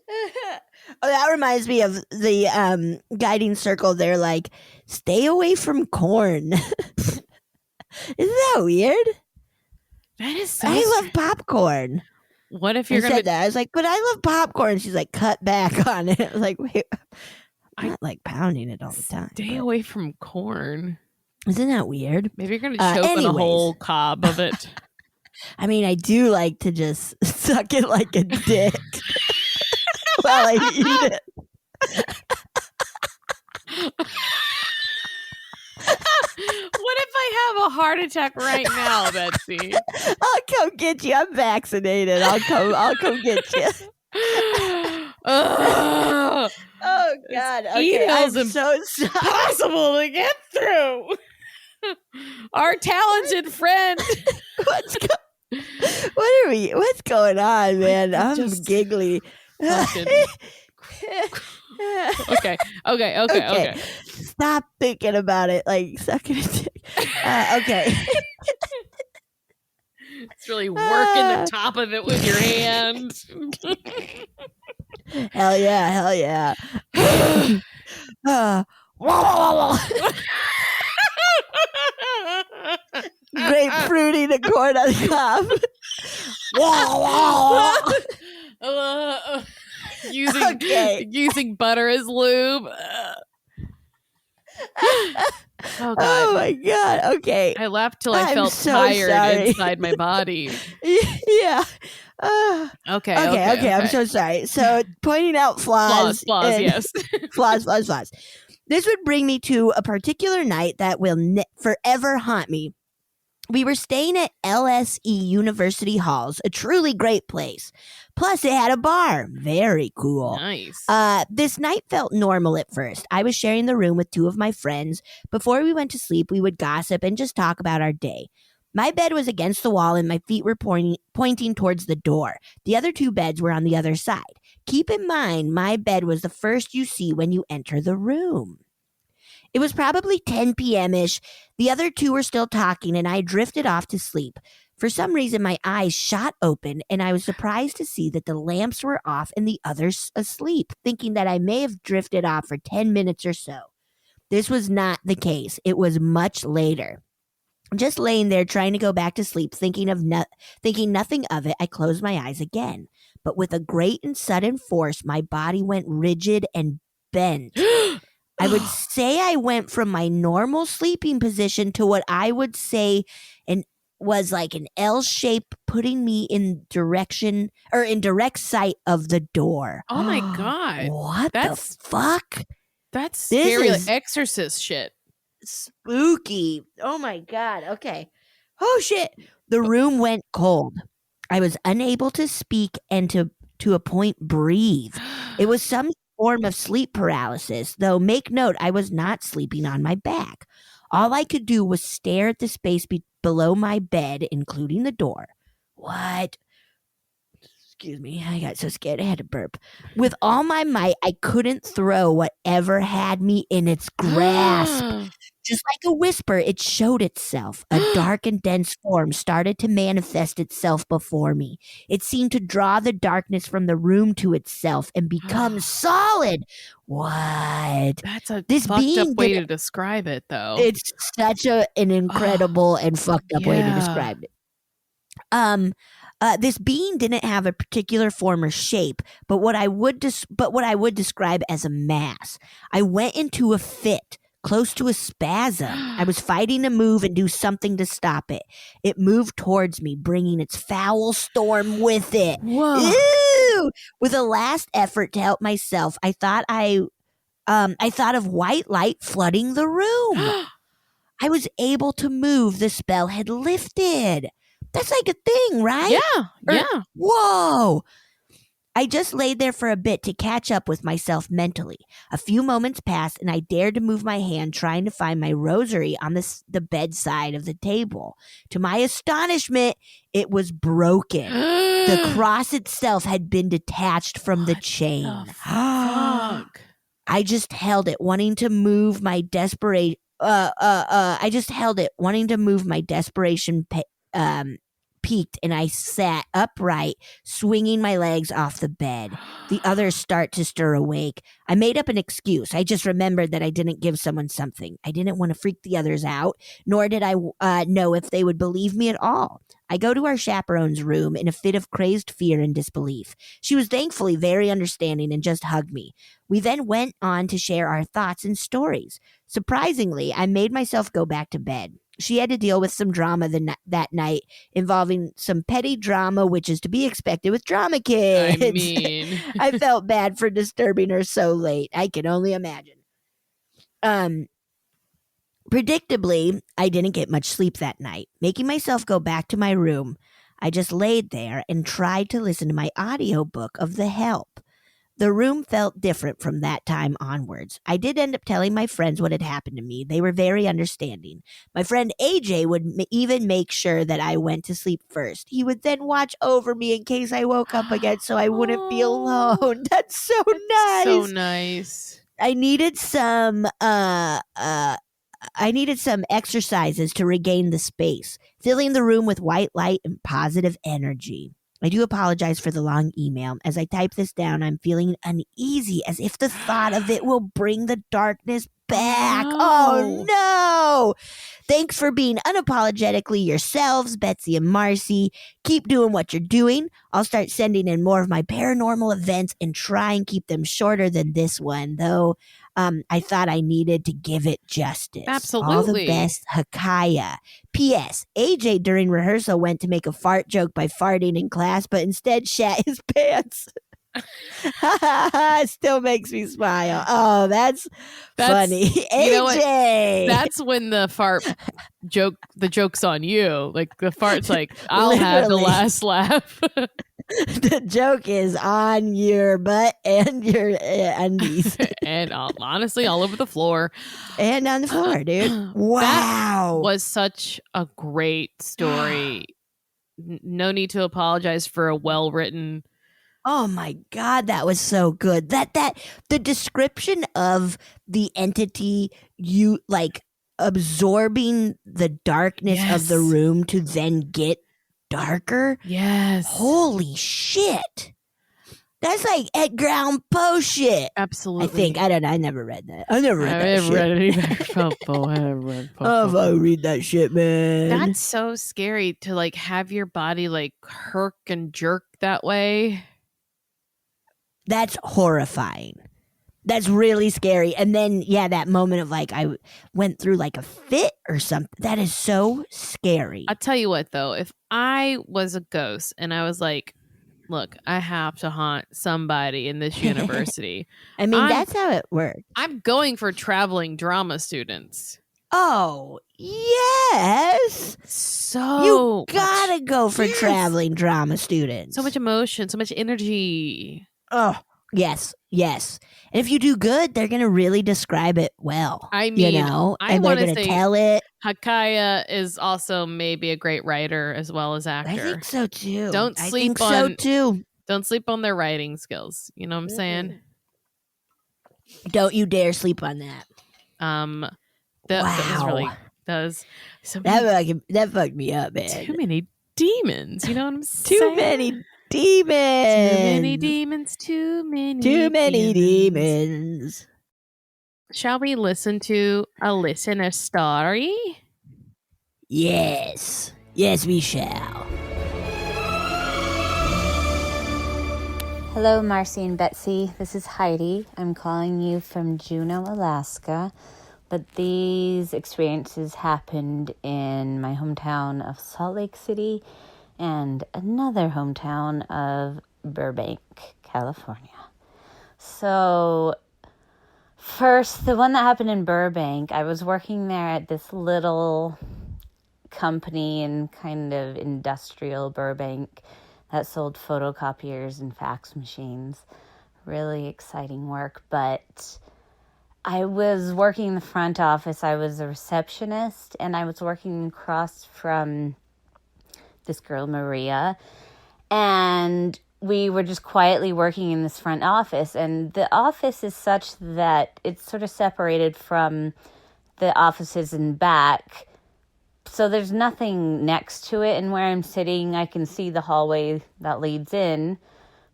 Oh, that reminds me of the guiding circle. They're like, stay away from corn. Isn't that weird? That is so I love popcorn. What if you're I said that? I was like, but I love popcorn. She's like, cut back on it. I was like, wait, I'm not like pounding it all the time. Stay away from corn. Isn't that weird? Maybe you're gonna choke on a whole cob of it. I mean, I do like to just suck it like a dick while I eat it. What if I have a heart attack right now, Betsy? I'll come get you. I'm vaccinated. I'll come get you. Oh God! Okay, I'm so sorry. Impossible to get through. Our talented friend. What's going on, man? I'm just giggly. Okay. Stop thinking about it. Like, sucking a dick. Okay. It's really working the top of it with your hand. Hell yeah. Grapefruity the corn on the cob. using butter as lube. Oh God. Oh my God. Okay. I laughed till I I'm felt so tired sorry. inside my body. Yeah. Okay. I'm so sorry. So pointing out flaws. Flaws, yes. flaws. This would bring me to a particular night that will forever haunt me. We were staying at LSE University Halls, a truly great place. Plus, it had a bar. Very cool. Nice. This night felt normal at first. I was sharing the room with two of my friends. Before we went to sleep, we would gossip and just talk about our day. My bed was against the wall and my feet were pointing towards the door. The other two beds were on the other side. Keep in mind, my bed was the first you see when you enter the room. It was probably 10 p.m.-ish. The other two were still talking, and I drifted off to sleep. For some reason, my eyes shot open, and I was surprised to see that the lamps were off and the others asleep, thinking that I may have drifted off for 10 minutes or so. This was not the case. It was much later. Just laying there trying to go back to sleep, thinking nothing of it, I closed my eyes again. But with a great and sudden force, my body went rigid and bent. I would say I went from my normal sleeping position to what I would say was like an L shape, putting me in direct sight of the door. Oh my God. What the fuck? That's This scary. is- Exorcist shit. Spooky. Oh my God. Okay. Oh shit. The room went cold. I was unable to speak and to a point breathe. It was some form of sleep paralysis, though make note, I was not sleeping on my back. All I could do was stare at the space below my bed, including the door. What? Excuse me, I got so scared I had to burp. With all my might, I couldn't throw whatever had me in its grasp. Just like a whisper, it showed itself. A dark and dense form started to manifest itself before me. It seemed to draw the darkness from the room to itself and become solid. What? That's a This fucked up being way to describe it, though. It's such an incredible and fucked up way to Yeah. describe it. This being didn't have a particular form or shape, but what I would describe as a mass. I went into a fit, close to a spasm. I was fighting to move and do something to stop it. It moved towards me, bringing its foul storm with it. Whoa. Ew! With a last effort to help myself, I thought of white light flooding the room. I was able to move. The spell had lifted. That's like a thing, right? Yeah. Whoa. I just laid there for a bit to catch up with myself mentally. A few moments passed, and I dared to move my hand, trying to find my rosary on the bedside of the table. To my astonishment, it was broken. The cross itself had been detached from the chain. Fuck. I just held it, wanting to move my desperation. Peaked, and I sat upright, swinging my legs off the bed. The others start to stir awake. I made up an excuse. I just remembered that I didn't give someone something. I didn't want to freak the others out, nor did I know if they would believe me at all. I go to our chaperone's room in a fit of crazed fear and disbelief. She was thankfully very understanding and just hugged me. We then went on to share our thoughts and stories. Surprisingly, I made myself go back to bed. She had to deal with some drama that night, involving some petty drama, which is to be expected with drama kids. I mean, I felt bad for disturbing her so late. I can only imagine. Predictably, I didn't get much sleep that night. Making myself go back to my room, I just laid there and tried to listen to my audiobook of The Help. The room felt different from that time onwards. I did end up telling my friends what had happened to me. They were very understanding. My friend AJ would even make sure that I went to sleep first. He would then watch over me in case I woke up again so I wouldn't be alone. That's so nice. So nice. I needed some exercises to regain the space, filling the room with white light and positive energy. I do apologize for the long email. As I type this down, I'm feeling uneasy, as if the thought of it will bring the darkness back. Oh no. Thanks for being unapologetically yourselves, Betsy and Marcy. Keep doing what you're doing. I'll start sending in more of my paranormal events and try and keep them shorter than this one, though. I thought I needed to give it justice. Absolutely. All the best, Hakaia. P.S. AJ during rehearsal went to make a fart joke by farting in class, but instead shat his pants. It still makes me smile. Oh, that's funny. AJ. You know what? That's when the joke's on you. Like the fart's like, I'll have the last laugh. The joke is on your butt and your undies. And honestly, all over the floor. And on the floor, dude. Wow. That was such a great story. No need to apologize for a well-written. Oh my God, that was so good. That the description of the entity, you like absorbing the darkness of the room to then get darker. Yes. Holy shit. That's like Edgar Allan Poe shit. Absolutely. I think. I don't know. I never read that. I never read that shit. Read it either. I haven't read Poe. Oh, if I read that shit, man. That's so scary to like have your body like herk and jerk that way. That's horrifying. That's really scary. And then, yeah, that moment of like, I went through like a fit or something. That is so scary. I'll tell you what, though, if I was a ghost and I was like, look, I have to haunt somebody in this university. I mean, that's how it works. I'm going for traveling drama students. Oh, yes. So you gotta go for traveling drama students. So much emotion, so much energy. Oh, yes. And if you do good, they're going to really describe it well. I mean, you know, and they're going to tell it. Hakaia is also maybe a great writer as well as actor. I think so too. Don't sleep on their writing skills. You know what I'm saying? Don't you dare sleep on that. That was really that fucked me up, man. Too many demons. You know what I'm saying? Too many demons. Too many demons. Too many demons. Shall we listen to a listener story? Yes, we shall. Hello, Marcy and Betsy. This is Heidi. I'm calling you from Juneau, Alaska. But these experiences happened in my hometown of Salt Lake City and another hometown of Burbank, California. So first, the one that happened in Burbank, I was working there at this little company in kind of industrial Burbank that sold photocopiers and fax machines. Really exciting work, but I was working in the front office. I was a receptionist, and I was working across from this girl, Maria, and we were just quietly working in this front office, and the office is such that it's sort of separated from the offices in back, so there's nothing next to it, and where I'm sitting, I can see the hallway that leads in,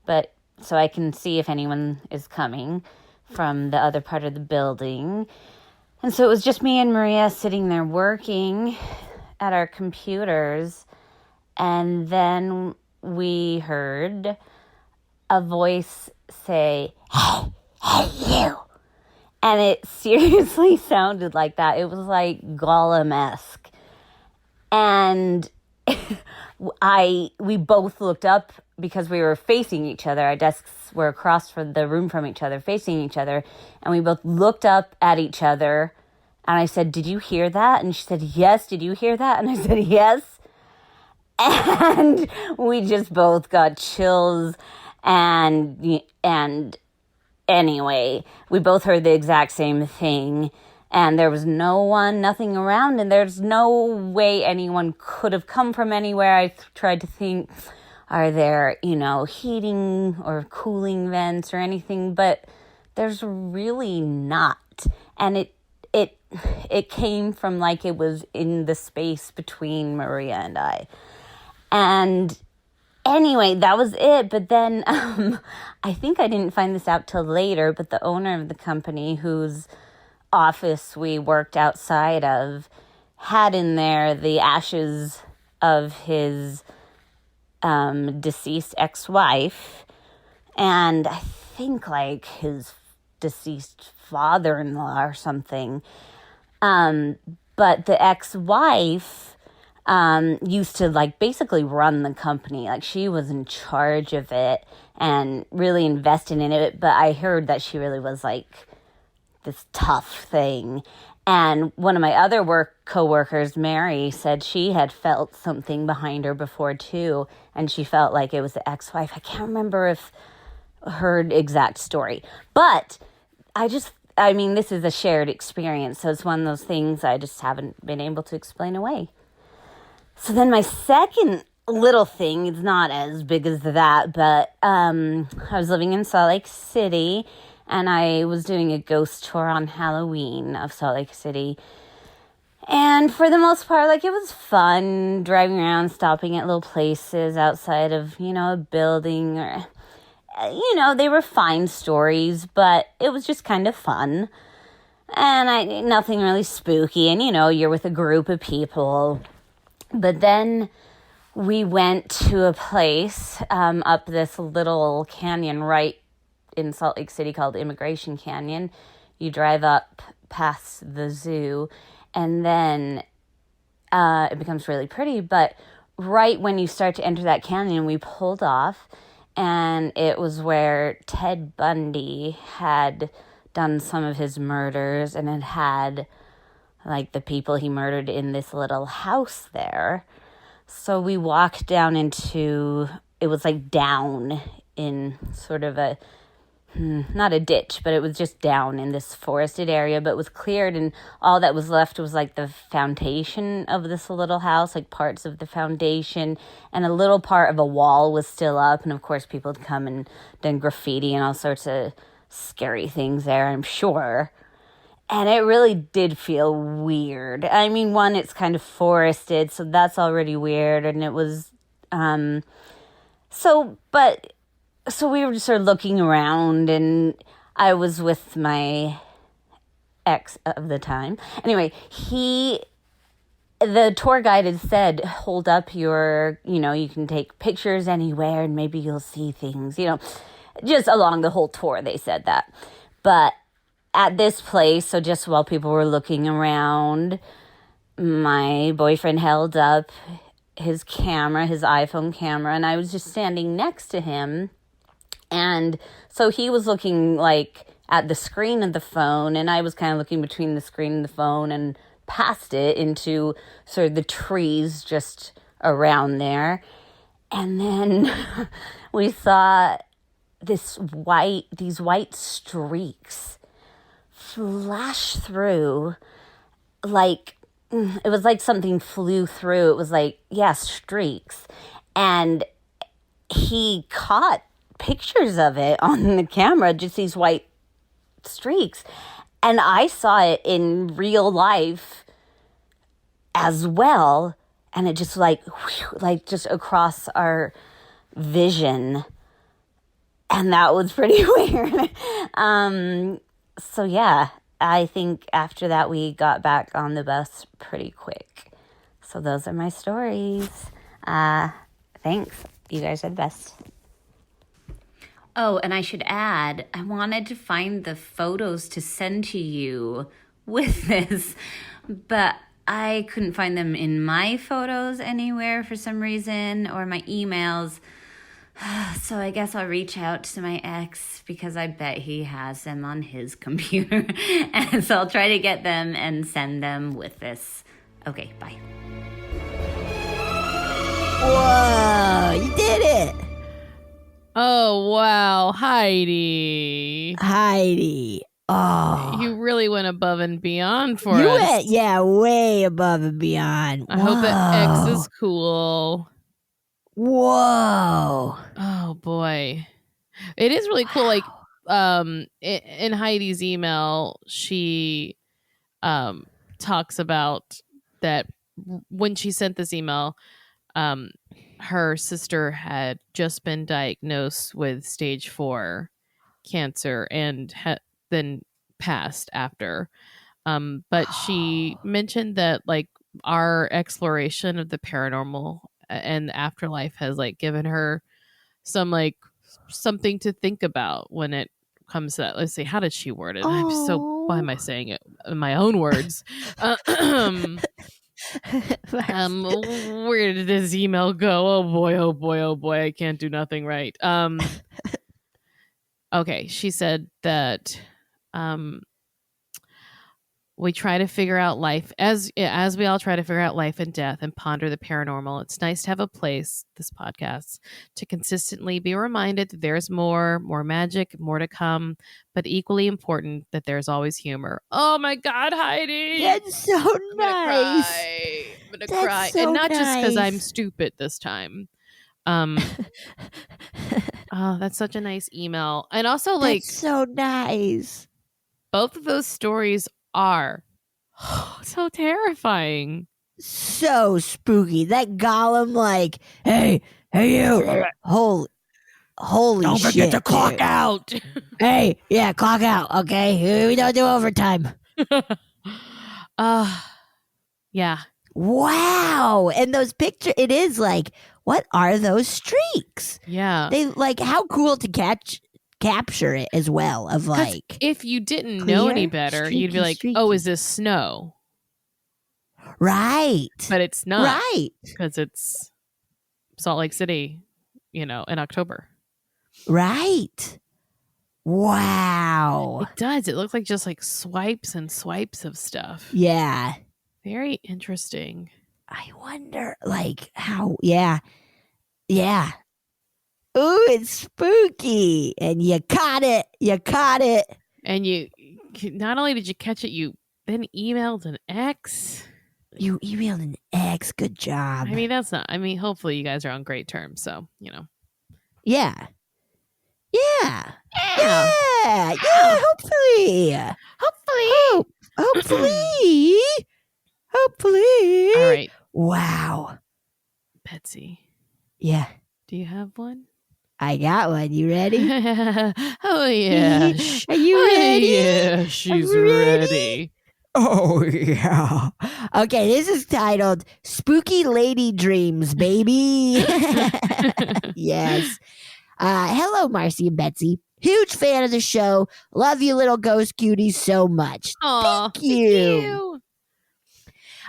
but so I can see if anyone is coming from the other part of the building. And so it was just me and Maria sitting there working at our computers. And then we heard a voice say, hey, you. And it seriously sounded like that. It was like Gollum-esque. And we both looked up because we were facing each other. Our desks were across from the room from each other, facing each other. And we both looked up at each other. And I said, did you hear that? And she said, yes. Did you hear that? And I said, yes. And we just both got chills. And anyway, we both heard the exact same thing. And there was nothing around. And there's no way anyone could have come from anywhere. I tried to think, are there, heating or cooling vents or anything? But there's really not. And it came from like it was in the space between Maria and I. And anyway, that was it. But then I think I didn't find this out till later, but the owner of the company, who's office we worked outside of had in there the ashes of his deceased ex-wife, and I think like his deceased father-in-law or something. But the ex-wife used to like basically run the company. Like she was in charge of it and really invested in it. But I heard that she really was like this tough thing. And one of my other co-workers, Mary, said she had felt something behind her before too. And she felt like it was the ex-wife. I can't remember if her exact story. But I mean, this is a shared experience. So it's one of those things I just haven't been able to explain away. So then my second little thing, it's not as big as that, but I was living in Salt Lake City, and I was doing a ghost tour on Halloween of Salt Lake City. And for the most part, like, it was fun driving around, stopping at little places outside of, a building, or, they were fine stories, but it was just kind of fun. And nothing really spooky. And, you're with a group of people. But then we went to a place up this little canyon right in Salt Lake City called Immigration Canyon. You drive up past the zoo, and then it becomes really pretty. But right when you start to enter that canyon, we pulled off, and it was where Ted Bundy had done some of his murders, and it had like the people he murdered in this little house there. So we walked down into, it was like down in sort of a, not a ditch, but it was just down in this forested area, but it was cleared, and all that was left was like the foundation of this little house, like parts of the foundation, and a little part of a wall was still up. And of course people had come and done graffiti and all sorts of scary things there, I'm sure. And it really did feel weird. I mean, one, it's kind of forested, so that's already weird. And it was, so we were just sort of looking around, and I was with my ex of the time. Anyway, the tour guide had said, hold up your, you can take pictures anywhere and maybe you'll see things, just along the whole tour, they said that. But at this place, so just while people were looking around, my boyfriend held up his camera, his iPhone camera, and I was just standing next to him. And so he was looking like at the screen of the phone, and I was kind of looking between the screen and the phone and past it into sort of the trees just around there. And then we saw these white streaks flash through, like it was like something flew through. It was like, streaks. And he caught pictures of it on the camera, just these white streaks. And I saw it in real life as well. And it just like just across our vision. And that was pretty weird. So yeah, I think after that we got back on the bus pretty quick. So those are my stories. Thanks. You guys are the best. Oh, and I should add, I wanted to find the photos to send to you with this, but I couldn't find them in my photos anywhere for some reason, or my emails. So I guess I'll reach out to my ex, because I bet he has them on his computer. And so I'll try to get them and send them with this. Okay, bye. Whoa, you did it. Oh, wow. Heidi. Oh. You really went above and beyond for You us. went, way above and beyond. I hope that X is cool. Whoa. Oh, boy. It is really cool. Like, in Heidi's email, she talks about that when she sent this email, her sister had just been diagnosed with stage 4 cancer and then passed after. But she mentioned that like our exploration of the paranormal and the afterlife has like given her some like something to think about when it comes to that. Let's see, how did she word it? I'm so why am I saying it in my own words? Where did this email go? Oh boy, oh boy, oh boy, I can't do nothing right. Okay, she said that we try to figure out life as we all try to figure out life and death and ponder the paranormal. It's nice to have a place, this podcast, to consistently be reminded that there's more magic, more to come, but equally important that there's always humor. Oh my God, Heidi! That's so nice. I'm gonna That's cry, so and not just because I'm nice. stupid this time. Oh, that's such a nice email, and also like That's so nice. both of those stories are so terrifying. So spooky. That golem, like, hey you, holy Don't shit, forget to clock dude. out. Hey, yeah, clock out, okay? We don't do overtime. Yeah. Wow. And those pictures, it is like, what are those streaks? Yeah. They like, how cool to capture it as well, of 'Cause like, if you didn't know any clear, better, you'd be like, streaky, oh, streaky. is this snow? Right. But it's not. Right. Because it's Salt Lake City, in October. Right. Wow. It does. It looks like just like swipes and swipes of stuff. Yeah. Very interesting. I wonder, like, how, yeah. Yeah. Ooh, it's spooky. And you caught it. You caught it. And you, not only did you catch it, you then emailed an ex. You emailed an ex. Good job. I mean, hopefully you guys are on great terms. So, Yeah. Yeah. Yeah. Yeah. Hopefully. Hopefully. Hopefully. All right. Wow. Betsy, Yeah. do you have one? I got one. You ready? Oh, yeah. Are you ready? Yeah, she's ready. ready. Oh, yeah. Okay, this is titled Spooky Lady Dreams, baby. Yes. Hello, Marcy and Betsy. Huge fan of the show. Love you, little ghost cuties, so much. Aw, Thank you.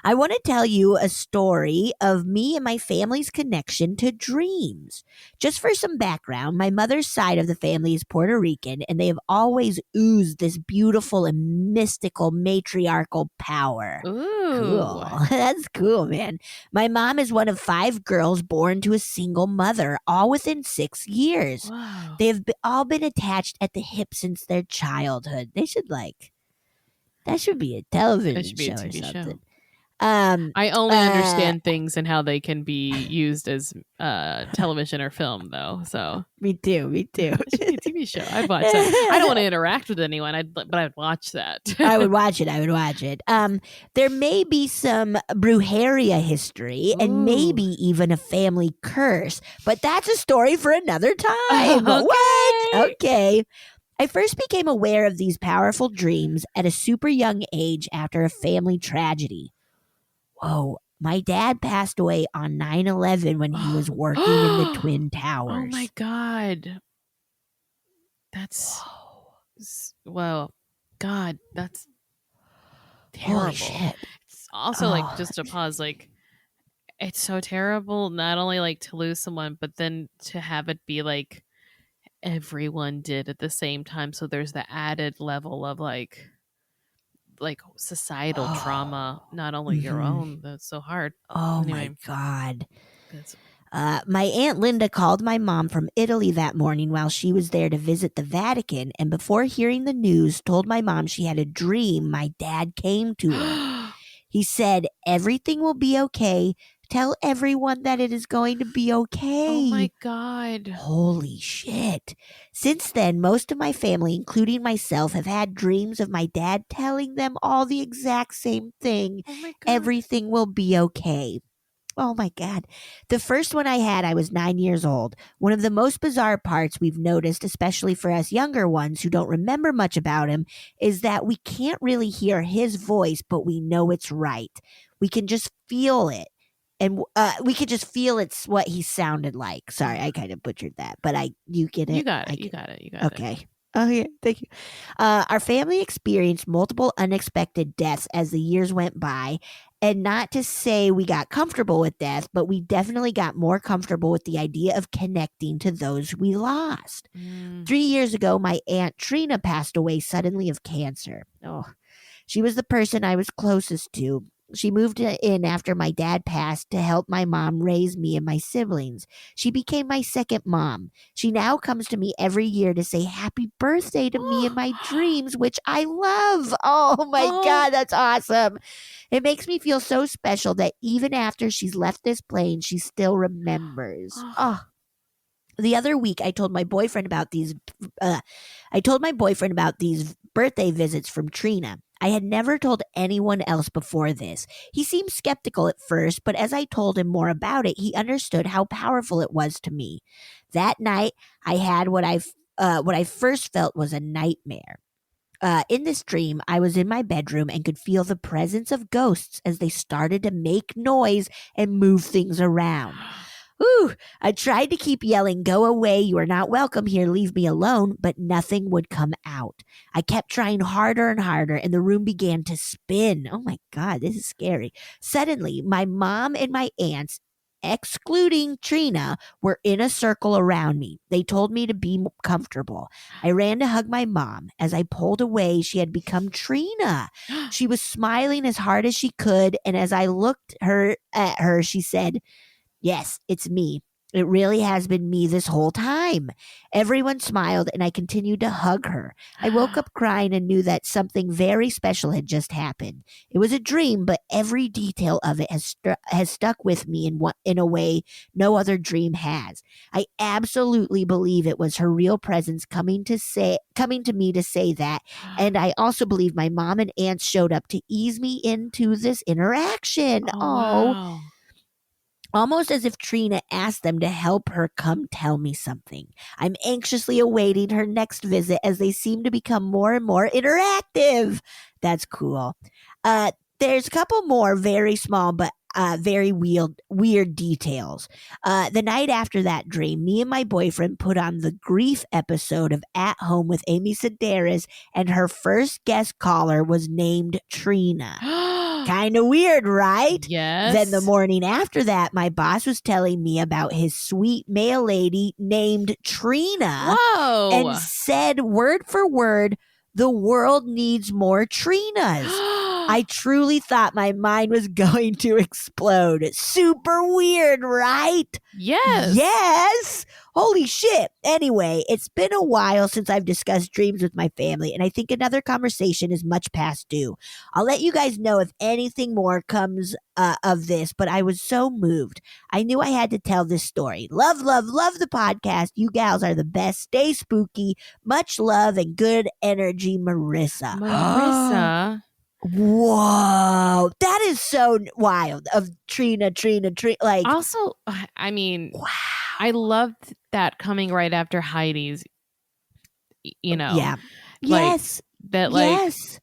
I want to tell you a story of me and my family's connection to dreams. Just for some background, my mother's side of the family is Puerto Rican, and they have always oozed this beautiful and mystical matriarchal power. Ooh. Cool. That's cool, man. My mom is one of 5 girls born to a single mother, all within 6 years. Wow. They have all been attached at the hip since their childhood. They should that should be a television That should be a show or TV show. something. I only understand things and how they can be used as television or film, though. So Me too. it should be a TV show. I'd watch that. I don't want to interact with anyone, but I'd watch that. I would watch it. There may be some brujeria history and maybe even a family curse, but that's a story for another time. Okay. What? Okay. I first became aware of these powerful dreams at a super young age after a family tragedy. Whoa. My dad passed away on 9/11 when he was working in the Twin Towers. Oh my God. That's well, God, that's terrible. Holy shit. It's also like just to pause, like it's so terrible not only like to lose someone, but then to have it be like everyone did at the same time. So there's the added level of like societal trauma, not only your own. That's so hard. Oh Anyway. my God. That's- My Aunt Linda called my mom from Italy that morning while she was there to visit the Vatican, and before hearing the news, told my mom she had a dream my dad came to her. He said, everything will be okay. Tell everyone that it is going to be okay. Oh my God. Holy shit. Since then, most of my family, including myself, have had dreams of my dad telling them all the exact same thing. Oh my God. Everything will be okay. Oh my God. The first one I had, I was 9 years old. One of the most bizarre parts we've noticed, especially for us younger ones who don't remember much about him, is that we can't really hear his voice, but we know it's right. We can just feel it. And we could just feel it's what he sounded like. Sorry, I kind of butchered that, but you get it. You got it. I You get- got it. You got it. Okay. Oh, yeah. Thank you. Our family experienced multiple unexpected deaths as the years went by. And not to say we got comfortable with death, but we definitely got more comfortable with the idea of connecting to those we lost. 3 years ago, my Aunt Trina passed away suddenly of cancer. Oh, she was the person I was closest to. She moved in after my dad passed to help my mom raise me and my siblings. She became my second mom. She now comes to me every year to say happy birthday to me in my dreams, which I love. Oh my God, that's awesome. It makes me feel so special that even after she's left this plane, she still remembers. Oh. The other week, I told my boyfriend about these birthday visits from Trina. I had never told anyone else before this. He seemed skeptical at first, but as I told him more about it, he understood how powerful it was to me. That night, I had what I first felt was a nightmare. In this dream, I was in my bedroom and could feel the presence of ghosts as they started to make noise and move things around. Ooh, I tried to keep yelling, "Go away, you are not welcome here, leave me alone," but nothing would come out. I kept trying harder and harder, and the room began to spin. Oh my God, this is scary. Suddenly, my mom and my aunts, excluding Trina, were in a circle around me. They told me to be comfortable. I ran to hug my mom. As I pulled away, she had become Trina. She was smiling as hard as she could, and as I looked at her, she said, "Yes, it's me. It really has been me this whole time." Everyone smiled, and I continued to hug her. I woke up crying and knew that something very special had just happened. It was a dream, but every detail of it has stuck with me in a way no other dream has. I absolutely believe it was her real presence coming to me to say that, and I also believe my mom and aunts showed up to ease me into this interaction. Wow. Almost as if Trina asked them to help her come tell me something. I'm anxiously awaiting her next visit as they seem to become more and more interactive. That's cool. There's a couple more very small but very weird details. The night after that dream, me and my boyfriend put on the grief episode of At Home with Amy Sedaris, and her first guest caller was named Trina. Kind of weird, right? Yes. Then the morning after that, my boss was telling me about his sweet mail lady named Trina. Whoa. And said word for word, "The world needs more Trinas." I truly thought my mind was going to explode. Super weird, right? Yes. Yes. Holy shit. Anyway, it's been a while since I've discussed dreams with my family, and I think another conversation is much past due. I'll let you guys know if anything more comes of this, but I was so moved. I knew I had to tell this story. Love, love, love the podcast. You gals are the best. Stay spooky. Much love and good energy, Marissa. Marissa. Whoa, that is so wild. Of Trina, like, Also, I mean, wow. I loved that coming right after Heidi's, Yeah. like, Yes. that, like, Yes.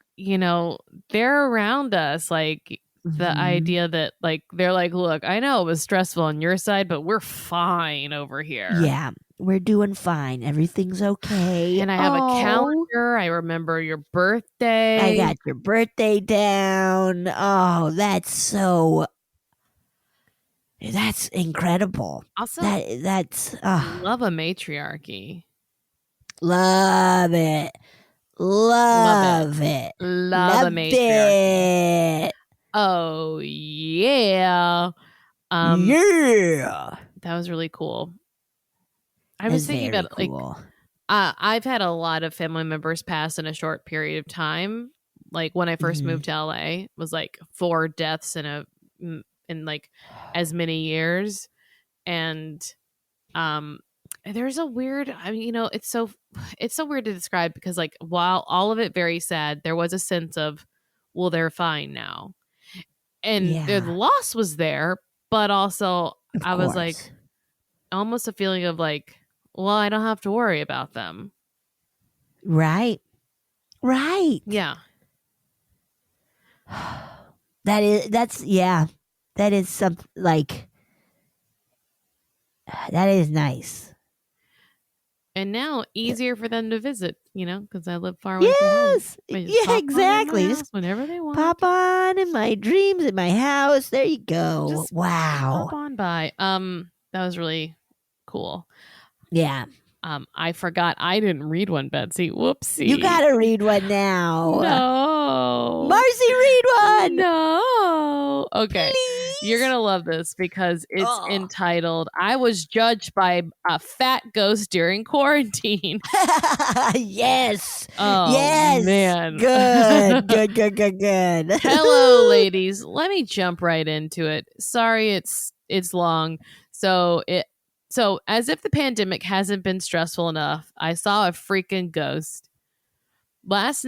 They're around us, like, the Mhm. idea that, like, they're like, look, I know it was stressful on your side, but we're fine over here. Yeah. We're doing fine. Everything's okay. And I have a calendar. I remember your birthday. I got your birthday down. Oh, that's incredible. Also, That's love a matriarchy. love it. Love it. Love a matriarchy. Oh, yeah. Yeah. That was really cool. I was That's thinking very about, like, cool. I've had a lot of family members pass in a short period of time. Like, when I first Mhm. moved to LA, it was like 4 deaths in like as many years. And there's a weird, I mean, it's so weird to describe, because, like, while all of it very sad, there was a sense of, well, they're fine now. And the Yeah. loss was there, but also Of I was like, course. almost a feeling of like, well, I don't have to worry about them. Right. Yeah. That is something like, that is nice. And now easier for them to visit, because I live far away from home. Yes. They just Yeah, pop on in my exactly. house Just whenever they want. pop on in my dreams, in my house. There you go. Just Wow. Pop on by. That was really cool. Yeah. I forgot I didn't read one, Betsy. Whoopsie. You gotta read one now. No. Marcy, read one. No. Okay. Please. You're going to love this because it's Oh. entitled, I Was Judged by a Fat Ghost During Quarantine. Yes. Oh, yes. man. Good. Hello, ladies. Let me jump right into it. Sorry, it's long. So as if the pandemic hasn't been stressful enough, I saw a freaking ghost. Last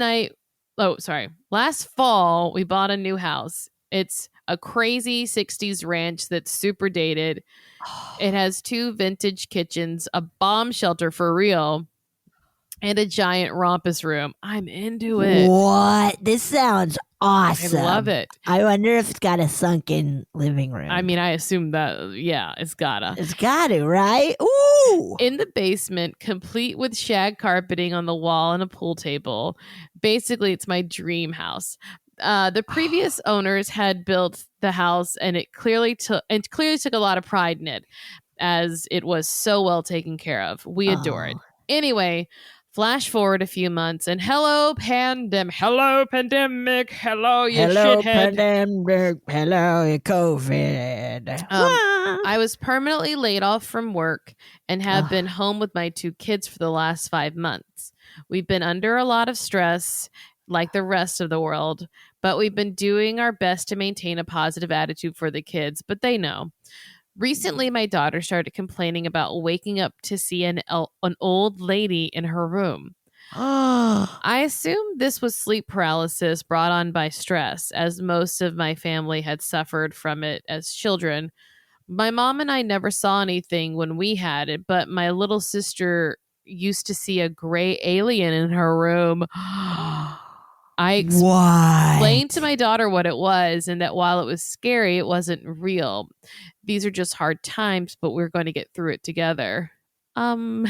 fall, we bought a new house. It's a crazy 60s ranch that's super dated. It has 2 vintage kitchens, a bomb shelter for real, and a giant rompus room. I'm into it. What? This sounds awesome. I love it. I wonder if it's got a sunken living room. I mean, I assume that, yeah, it's gotta. It's got to, right? Ooh. In the basement, complete with shag carpeting on the wall and a pool table. Basically, it's my dream house. The previous owners had built the house, and it clearly took a lot of pride in it, as it was so well taken care of. We adore it. Anyway, flash forward a few months, and hello pandemic, hello you shithead. Pandemic, hello COVID. I was permanently laid off from work and have been home with my 2 kids for the last 5 months. We've been under a lot of stress, like the rest of the world, but we've been doing our best to maintain a positive attitude for the kids, but they know. Recently, my daughter started complaining about waking up to see an old lady in her room. I assumed this was sleep paralysis brought on by stress, as most of my family had suffered from it as children. My mom and I never saw anything when we had it, but my little sister used to see a gray alien in her room. I explained to my daughter what it was, and that while it was scary, it wasn't real. These are just hard times, but we're going to get through it together. An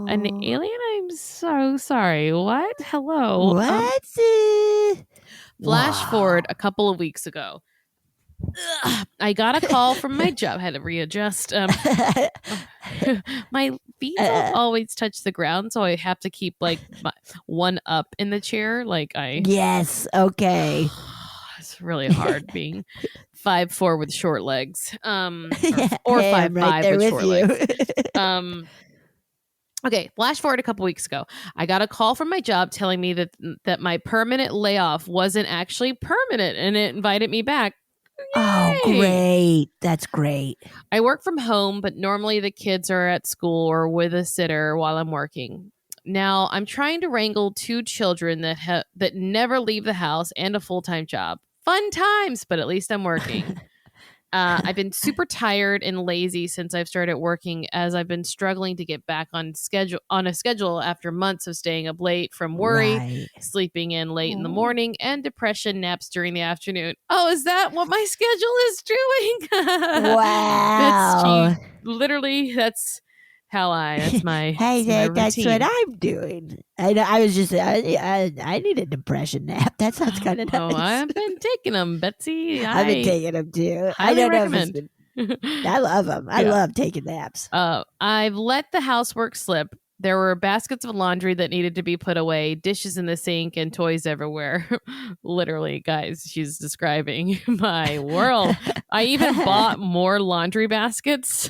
alien? I'm so sorry. What? Hello. What? Flash forward a couple of weeks ago. I got a call from my job. Had to readjust. My feet don't always touch the ground, so I have to keep like one up in the chair. Yes. Okay. It's really hard being 5'4" with short legs. Or Hey, 5'5" I'm right there with with short you. legs. Okay, flash forward a couple weeks ago. I got a call from my job telling me that my permanent layoff wasn't actually permanent, and it invited me back. Oh, Yay! great. That's great. I work from home, but normally the kids are at school or with a sitter while I'm working. Now, I'm trying to wrangle 2 children that never leave the house and a full-time job. Fun times, but at least I'm working. I've been super tired and lazy since I've started working, as I've been struggling to get back on a schedule after months of staying up late from worry, Right. sleeping in late in the morning, and depression naps during the afternoon. Oh, is that what my schedule is doing? Wow. That's my Hey, my that's routine. what I'm doing. I was just, I need a depression nap. That sounds kind of nice. Oh, I've been taking them, Betsy. I've been taking them too. I highly don't recommend. know if it's been, I love them. I love taking naps. I've let the housework slip. There were baskets of laundry that needed to be put away, dishes in the sink, and toys everywhere. Literally, guys, she's describing my world. I even bought more laundry baskets.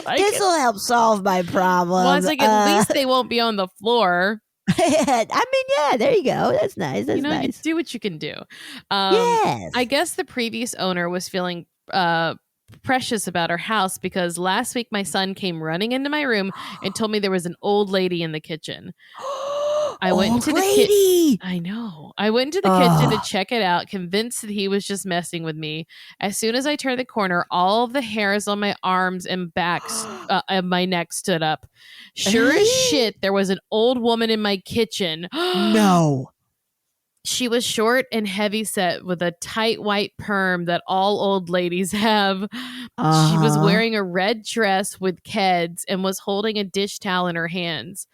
This will help solve my problem. Well, it's like at least they won't be on the floor. I mean, yeah, there you go. That's nice. That's you nice. You do what you can do. Yes. I guess the previous owner was feeling precious about her house because last week my son came running into my room and told me there was an old lady in the kitchen. I went into the lady. I know. I went into the kitchen to check it out, convinced that he was just messing with me. As soon as I turned the corner, all of the hairs on my arms and backs and my neck stood up. Sure as shit, there was an old woman in my kitchen. No. She was short and heavy set with a tight white perm that all old ladies have. She was wearing a red dress with keds and was holding a dish towel in her hands.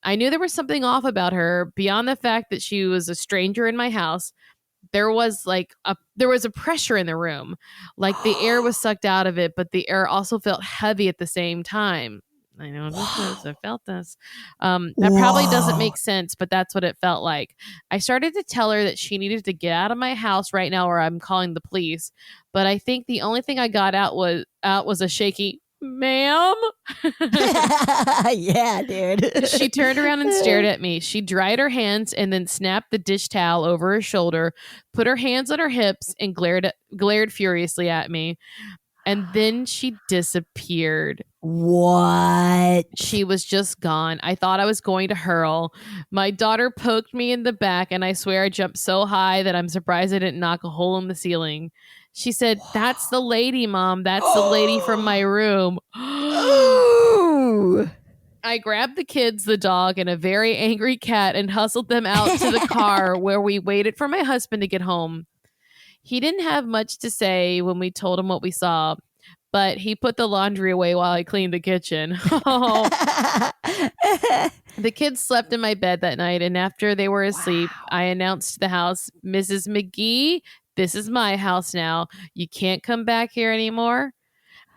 I knew there was something off about her beyond the fact that she was a stranger in my house. There was a pressure in the room, like the air was sucked out of it, but the air also felt heavy at the same time. I know this. I felt this. That probably doesn't make sense, but that's what it felt like. I started to tell her that she needed to get out of my house right now or I'm calling the police. But I think the only thing I got out was a shaky, ma'am. Yeah, dude. She turned around and stared at me. She dried her hands and then snapped the dish towel over her shoulder, put her hands on her hips, and glared furiously at me. And then she disappeared. What? She was just gone. I thought I was going to hurl. My daughter poked me in the back, and I swear I jumped so high that I'm surprised I didn't knock a hole in the ceiling. She said, "That's the lady, Mom. That's the lady from my room." Ooh. I grabbed the kids, the dog, and a very angry cat and hustled them out to the car where we waited for my husband to get home. He didn't have much to say when we told him what we saw, but he put the laundry away while I cleaned the kitchen. The kids slept in my bed that night, and after they were asleep, I announced to the house, "Mrs. McGee, this is my house now. You can't come back here anymore."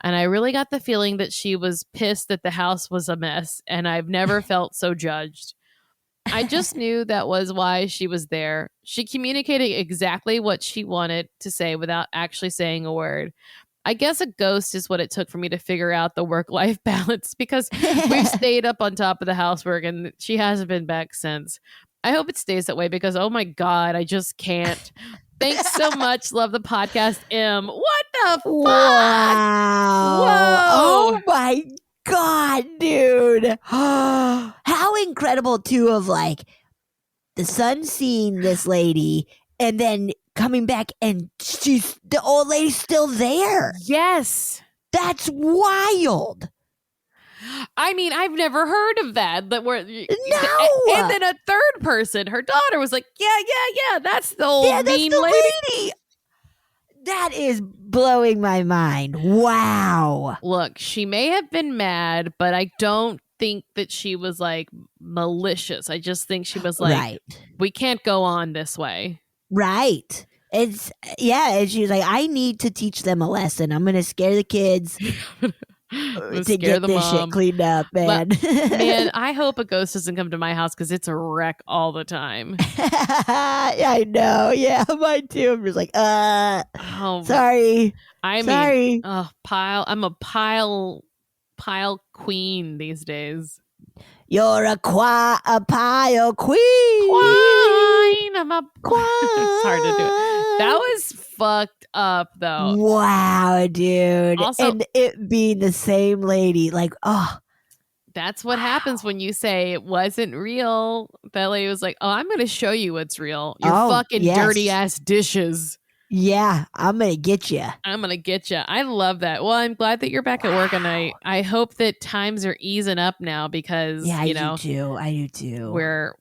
And I really got the feeling that she was pissed that the house was a mess, and I've never felt so judged. I just knew that was why she was there. She communicated exactly what she wanted to say without actually saying a word. I guess a ghost is what it took for me to figure out the work-life balance because we've stayed up on top of the housework and she hasn't been back since. I hope it stays that way because, oh my God, I just can't. Thanks so much. Love the podcast, M. What the fuck? Wow. Whoa. Oh my God, dude. How incredible, too, of like the son seeing this lady and then coming back and the old lady's still there. Yes. That's wild. I mean, I've never heard of that. No. And then a third person, her daughter, was like, yeah, that's the old mean lady. That is blowing my mind. Wow. Look, she may have been mad, but I don't think that she was like malicious. I just think she was like, right. We can't go on this way. Right. And she was like, I need to teach them a lesson. I'm going to scare the kids to get this shit cleaned up, man. Man, I hope a ghost doesn't come to my house because it's a wreck all the time. I know. Yeah, mine too. I'm just like, sorry. Sorry. I'm a pile queen these days. You're a pile queen. I'm a queen. It's hard to do it. That was fucked up, though. Wow, dude. Also, and it being the same lady, like, that's what happens when you say it wasn't real. That lady was like, "Oh, I'm going to show you what's real. Your fucking dirty ass dishes." Yeah, I'm going to get you. I'm going to get you. I love that. Well, I'm glad that you're back at work, and I hope that times are easing up now because I do too. We're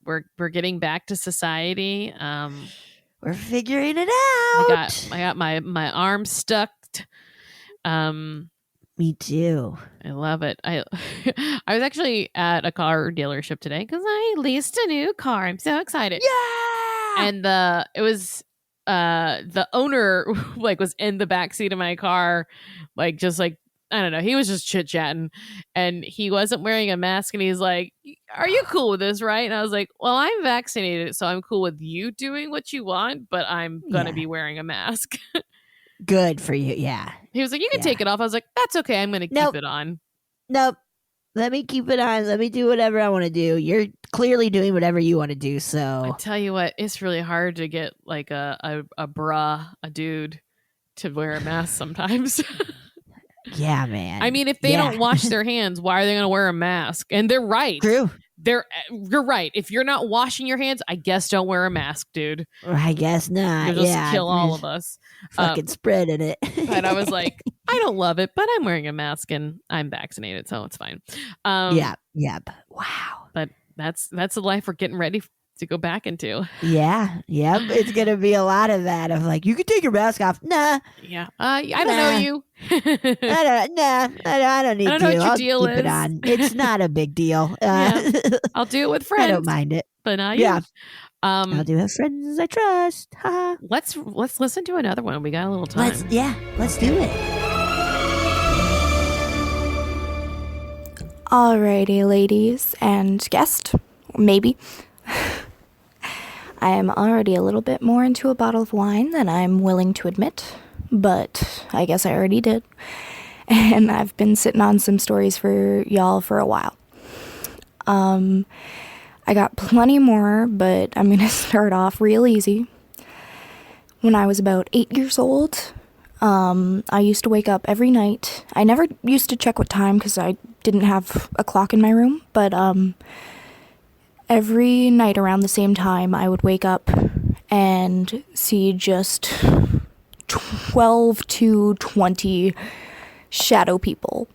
getting back to society. We're figuring it out. I got my arm stuck. Me too. I love it. I was actually at a car dealership today because I leased a new car. I'm so excited. Yeah. And it was the owner like was in the back seat of my car, like just like I don't know. He was just chit chatting, and he wasn't wearing a mask. And he's like, "Are you cool with this, right?" And I was like, "Well, I'm vaccinated, so I'm cool with you doing what you want, but I'm gonna be wearing a mask." Good for you. Yeah. He was like, "You can take it off." I was like, "That's okay. I'm gonna keep it on." Nope. Let me keep it on. Let me do whatever I want to do. You're clearly doing whatever you want to do. So I tell you what, it's really hard to get like a dude to wear a mask sometimes. Yeah, man. I mean, if they don't wash their hands, why are they going to wear a mask? And they're right. True. you're right. If you're not washing your hands, I guess don't wear a mask, dude. I guess not. You'll just Yeah, kill all of us. Fucking spreading it. But I was like, I don't love it, but I'm wearing a mask and I'm vaccinated, so it's fine. Yep. Wow. But that's the life we're getting ready to go back into. Yeah. Yep. It's gonna be a lot of that. Of like, you can take your mask off. Nah. Yeah. I don't know you. I don't need I don't know to. what your I'll deal keep it is. on. It's not a big deal. Yeah. I'll do it with friends. I don't mind it. But not Yeah. you. I'll do it with friends I trust. Ha. Let's listen to another one. We got a little time. Let's do it. Alrighty, ladies and guest, maybe. I am already a little bit more into a bottle of wine than I'm willing to admit, but I guess I already did. And I've been sitting on some stories for y'all for a while. I got plenty more, but I'm gonna start off real easy. When I was about 8 years old, I used to wake up every night. I never used to check what time because I didn't have a clock in my room, but every night around the same time, I would wake up and see just 12 to 20 shadow people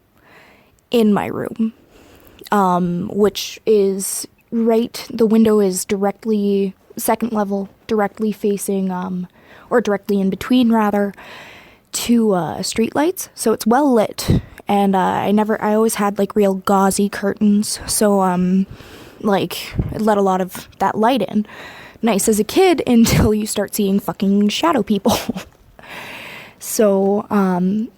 in my room, which is the window is directly, second level, directly facing, or directly in between, rather, two street lights, so it's well lit. And I always had like real gauzy curtains, so like it let a lot of that light in. Nice as a kid until you start seeing fucking shadow people. So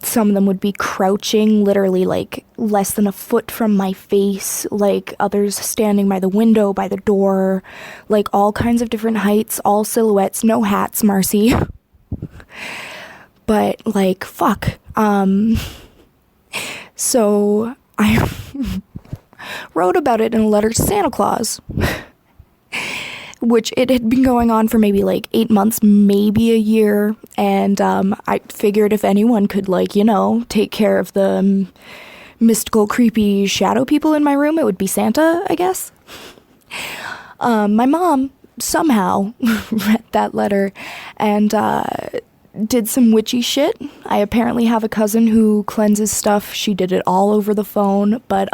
some of them would be crouching literally like less than a foot from my face, like others standing by the window, by the door, like all kinds of different heights, all silhouettes, no hats, Marcy. But like fuck. So I wrote about it in a letter to Santa Claus, which it had been going on for maybe like 8 months, maybe a year. And I figured if anyone could, like, you know, take care of the mystical, creepy shadow people in my room, it would be Santa, I guess. My mom somehow read that letter and did some witchy shit. I apparently have a cousin who cleanses stuff. She did it all over the phone, but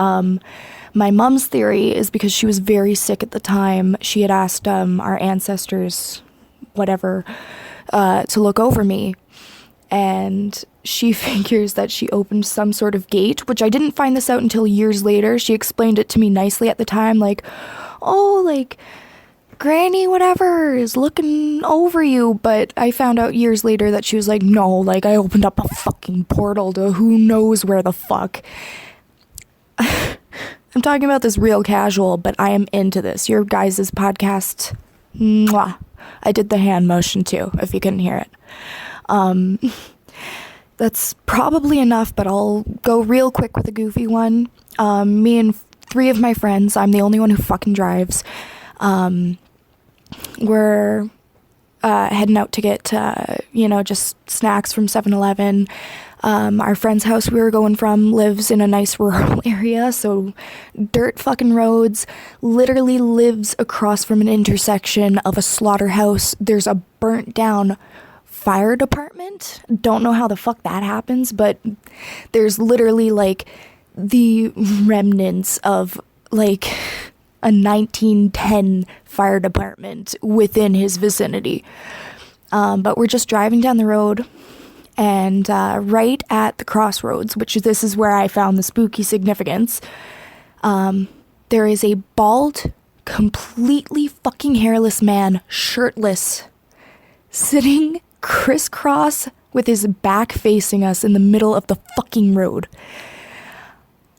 my mom's theory is because she was very sick at the time. She had asked our ancestors, whatever, to look over me, and she figures that she opened some sort of gate, which I didn't find this out until years later. She explained it to me nicely at the time, like, oh, like, Granny whatever is looking over you, but I found out years later that she was like, no, like, I opened up a fucking portal to who knows where the fuck. I'm talking about this real casual, but I am into this. Your guys' podcast, mwah. I did the hand motion too, if you couldn't hear it. That's probably enough, but I'll go real quick with a goofy one. Me and 3 of my friends, I'm the only one who fucking drives, we're heading out to get, just snacks from 7-Eleven. Our friend's house we were going from lives in a nice rural area, so dirt fucking roads, literally lives across from an intersection of a slaughterhouse. There's a burnt down fire department. Don't know how the fuck that happens, but there's literally like the remnants of like a 1910 fire department within his vicinity. But we're just driving down the road, and right at the crossroads, which this is where I found the spooky significance, there is a bald, completely fucking hairless man, shirtless, sitting crisscross with his back facing us in the middle of the fucking road.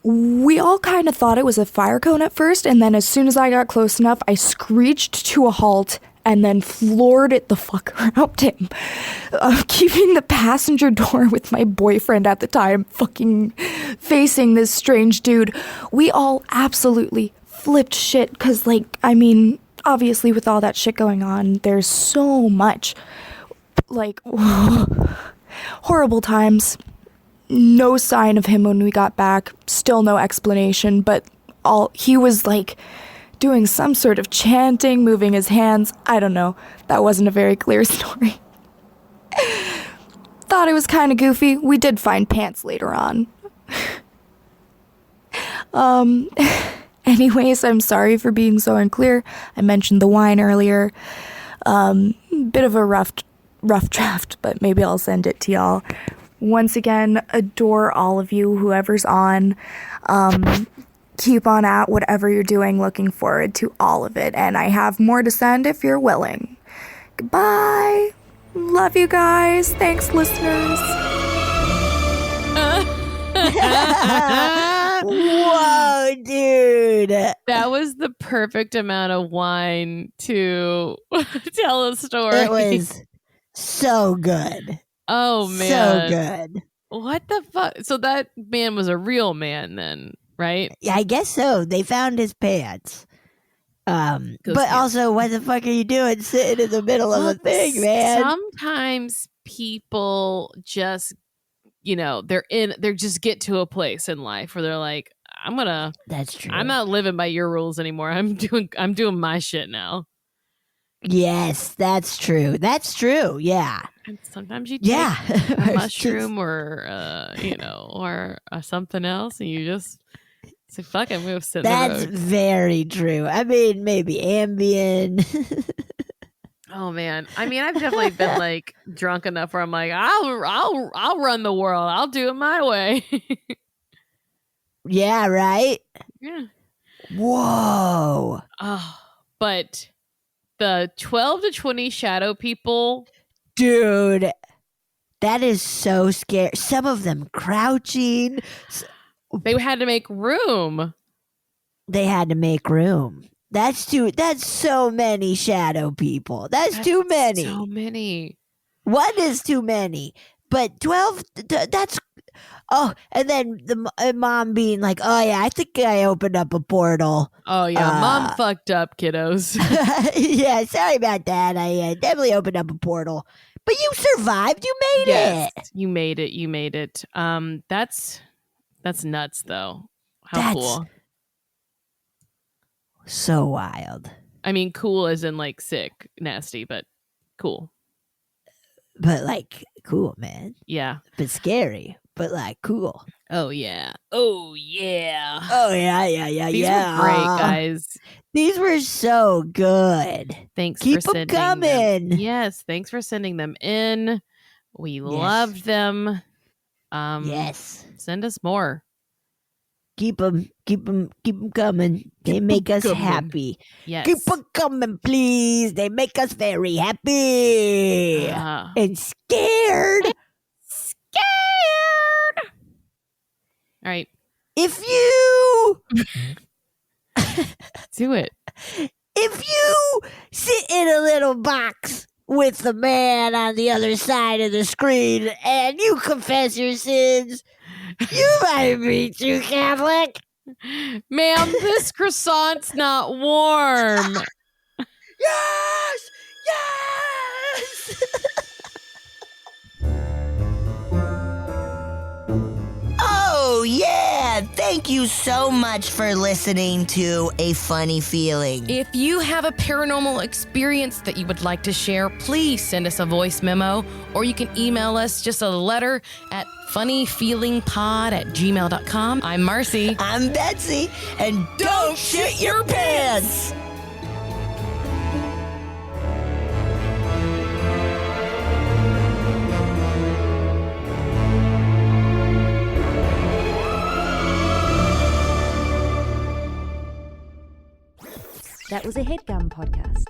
We all kind of thought it was a fire cone at first, and then as soon as I got close enough, I screeched to a halt and then floored it the fuck around him, keeping the passenger door with my boyfriend at the time fucking facing this strange dude. We all absolutely flipped shit because, like, I mean, obviously with all that shit going on, there's so much, like, horrible times. No sign of him when we got back. Still no explanation, but he was like doing some sort of chanting, moving his hands. I don't know. That wasn't a very clear story. Thought it was kind of goofy. We did find pants later on. Anyways, I'm sorry for being so unclear. I mentioned the wine earlier. Bit of a rough draft, but maybe I'll send it to y'all. Once again, adore all of you, whoever's on. Keep on at whatever you're doing. Looking forward to all of it. And I have more to send if you're willing. Goodbye. Love you guys. Thanks, listeners. Whoa, dude. That was the perfect amount of wine to tell a story. It was so good. Oh, man. So good. What the fuck? So that man was a real man then, right? Yeah, I guess so. They found his pants. But also, what the fuck are you doing sitting in the middle of a thing, man? Sometimes people just, they just get to a place in life where they're like, That's true. I'm not living by your rules anymore. I'm doing my shit now. Yes, that's true. That's true. Yeah. And sometimes you take a mushroom or something else, and you just say, "Fuck it, we'll sit in the That's road." very true. I mean, maybe Ambien. Oh man, I mean, I've definitely been like drunk enough where I'm like, I'll run the world. I'll do it my way. Yeah. Right. Yeah. Whoa. Oh, but the 12 to 20 shadow people. Dude, that is so scary. Some of them crouching. They had to make room. They had to make room. That's so many shadow people. That's too many. So many. One is too many. But 12, that's... Oh, and then the mom being like, oh, yeah, I think I opened up a portal. Oh, yeah. Mom fucked up, kiddos. Yeah, sorry about that. I definitely opened up a portal. But you survived. You made it. You made it. You made it. That's nuts, though. How cool. So wild. I mean, cool as in like sick, nasty, but cool. But like, cool, man. Yeah. But scary. But like, cool. Oh, yeah. Oh, yeah. Oh, yeah. These were great, guys. These were so good. Thanks Keep for them sending coming. them. Yes, thanks for sending them in. We loved them. Yes. Send us more. Keep them coming. They make us happy. Yes. Keep them coming, please. They make us very happy and scared. All right. If you do it. If you sit in a little box with the man on the other side of the screen and you confess your sins, you might be too Catholic. Ma'am, this croissant's not warm. Yes! Oh, yeah. Thank you so much for listening to A Funny Feeling. If you have a paranormal experience that you would like to share, please send us a voice memo, or you can email us just a letter at funnyfeelingpod@gmail.com. I'm Marcy. I'm Betsy. And don't shit your pants. That was a HeadGum podcast.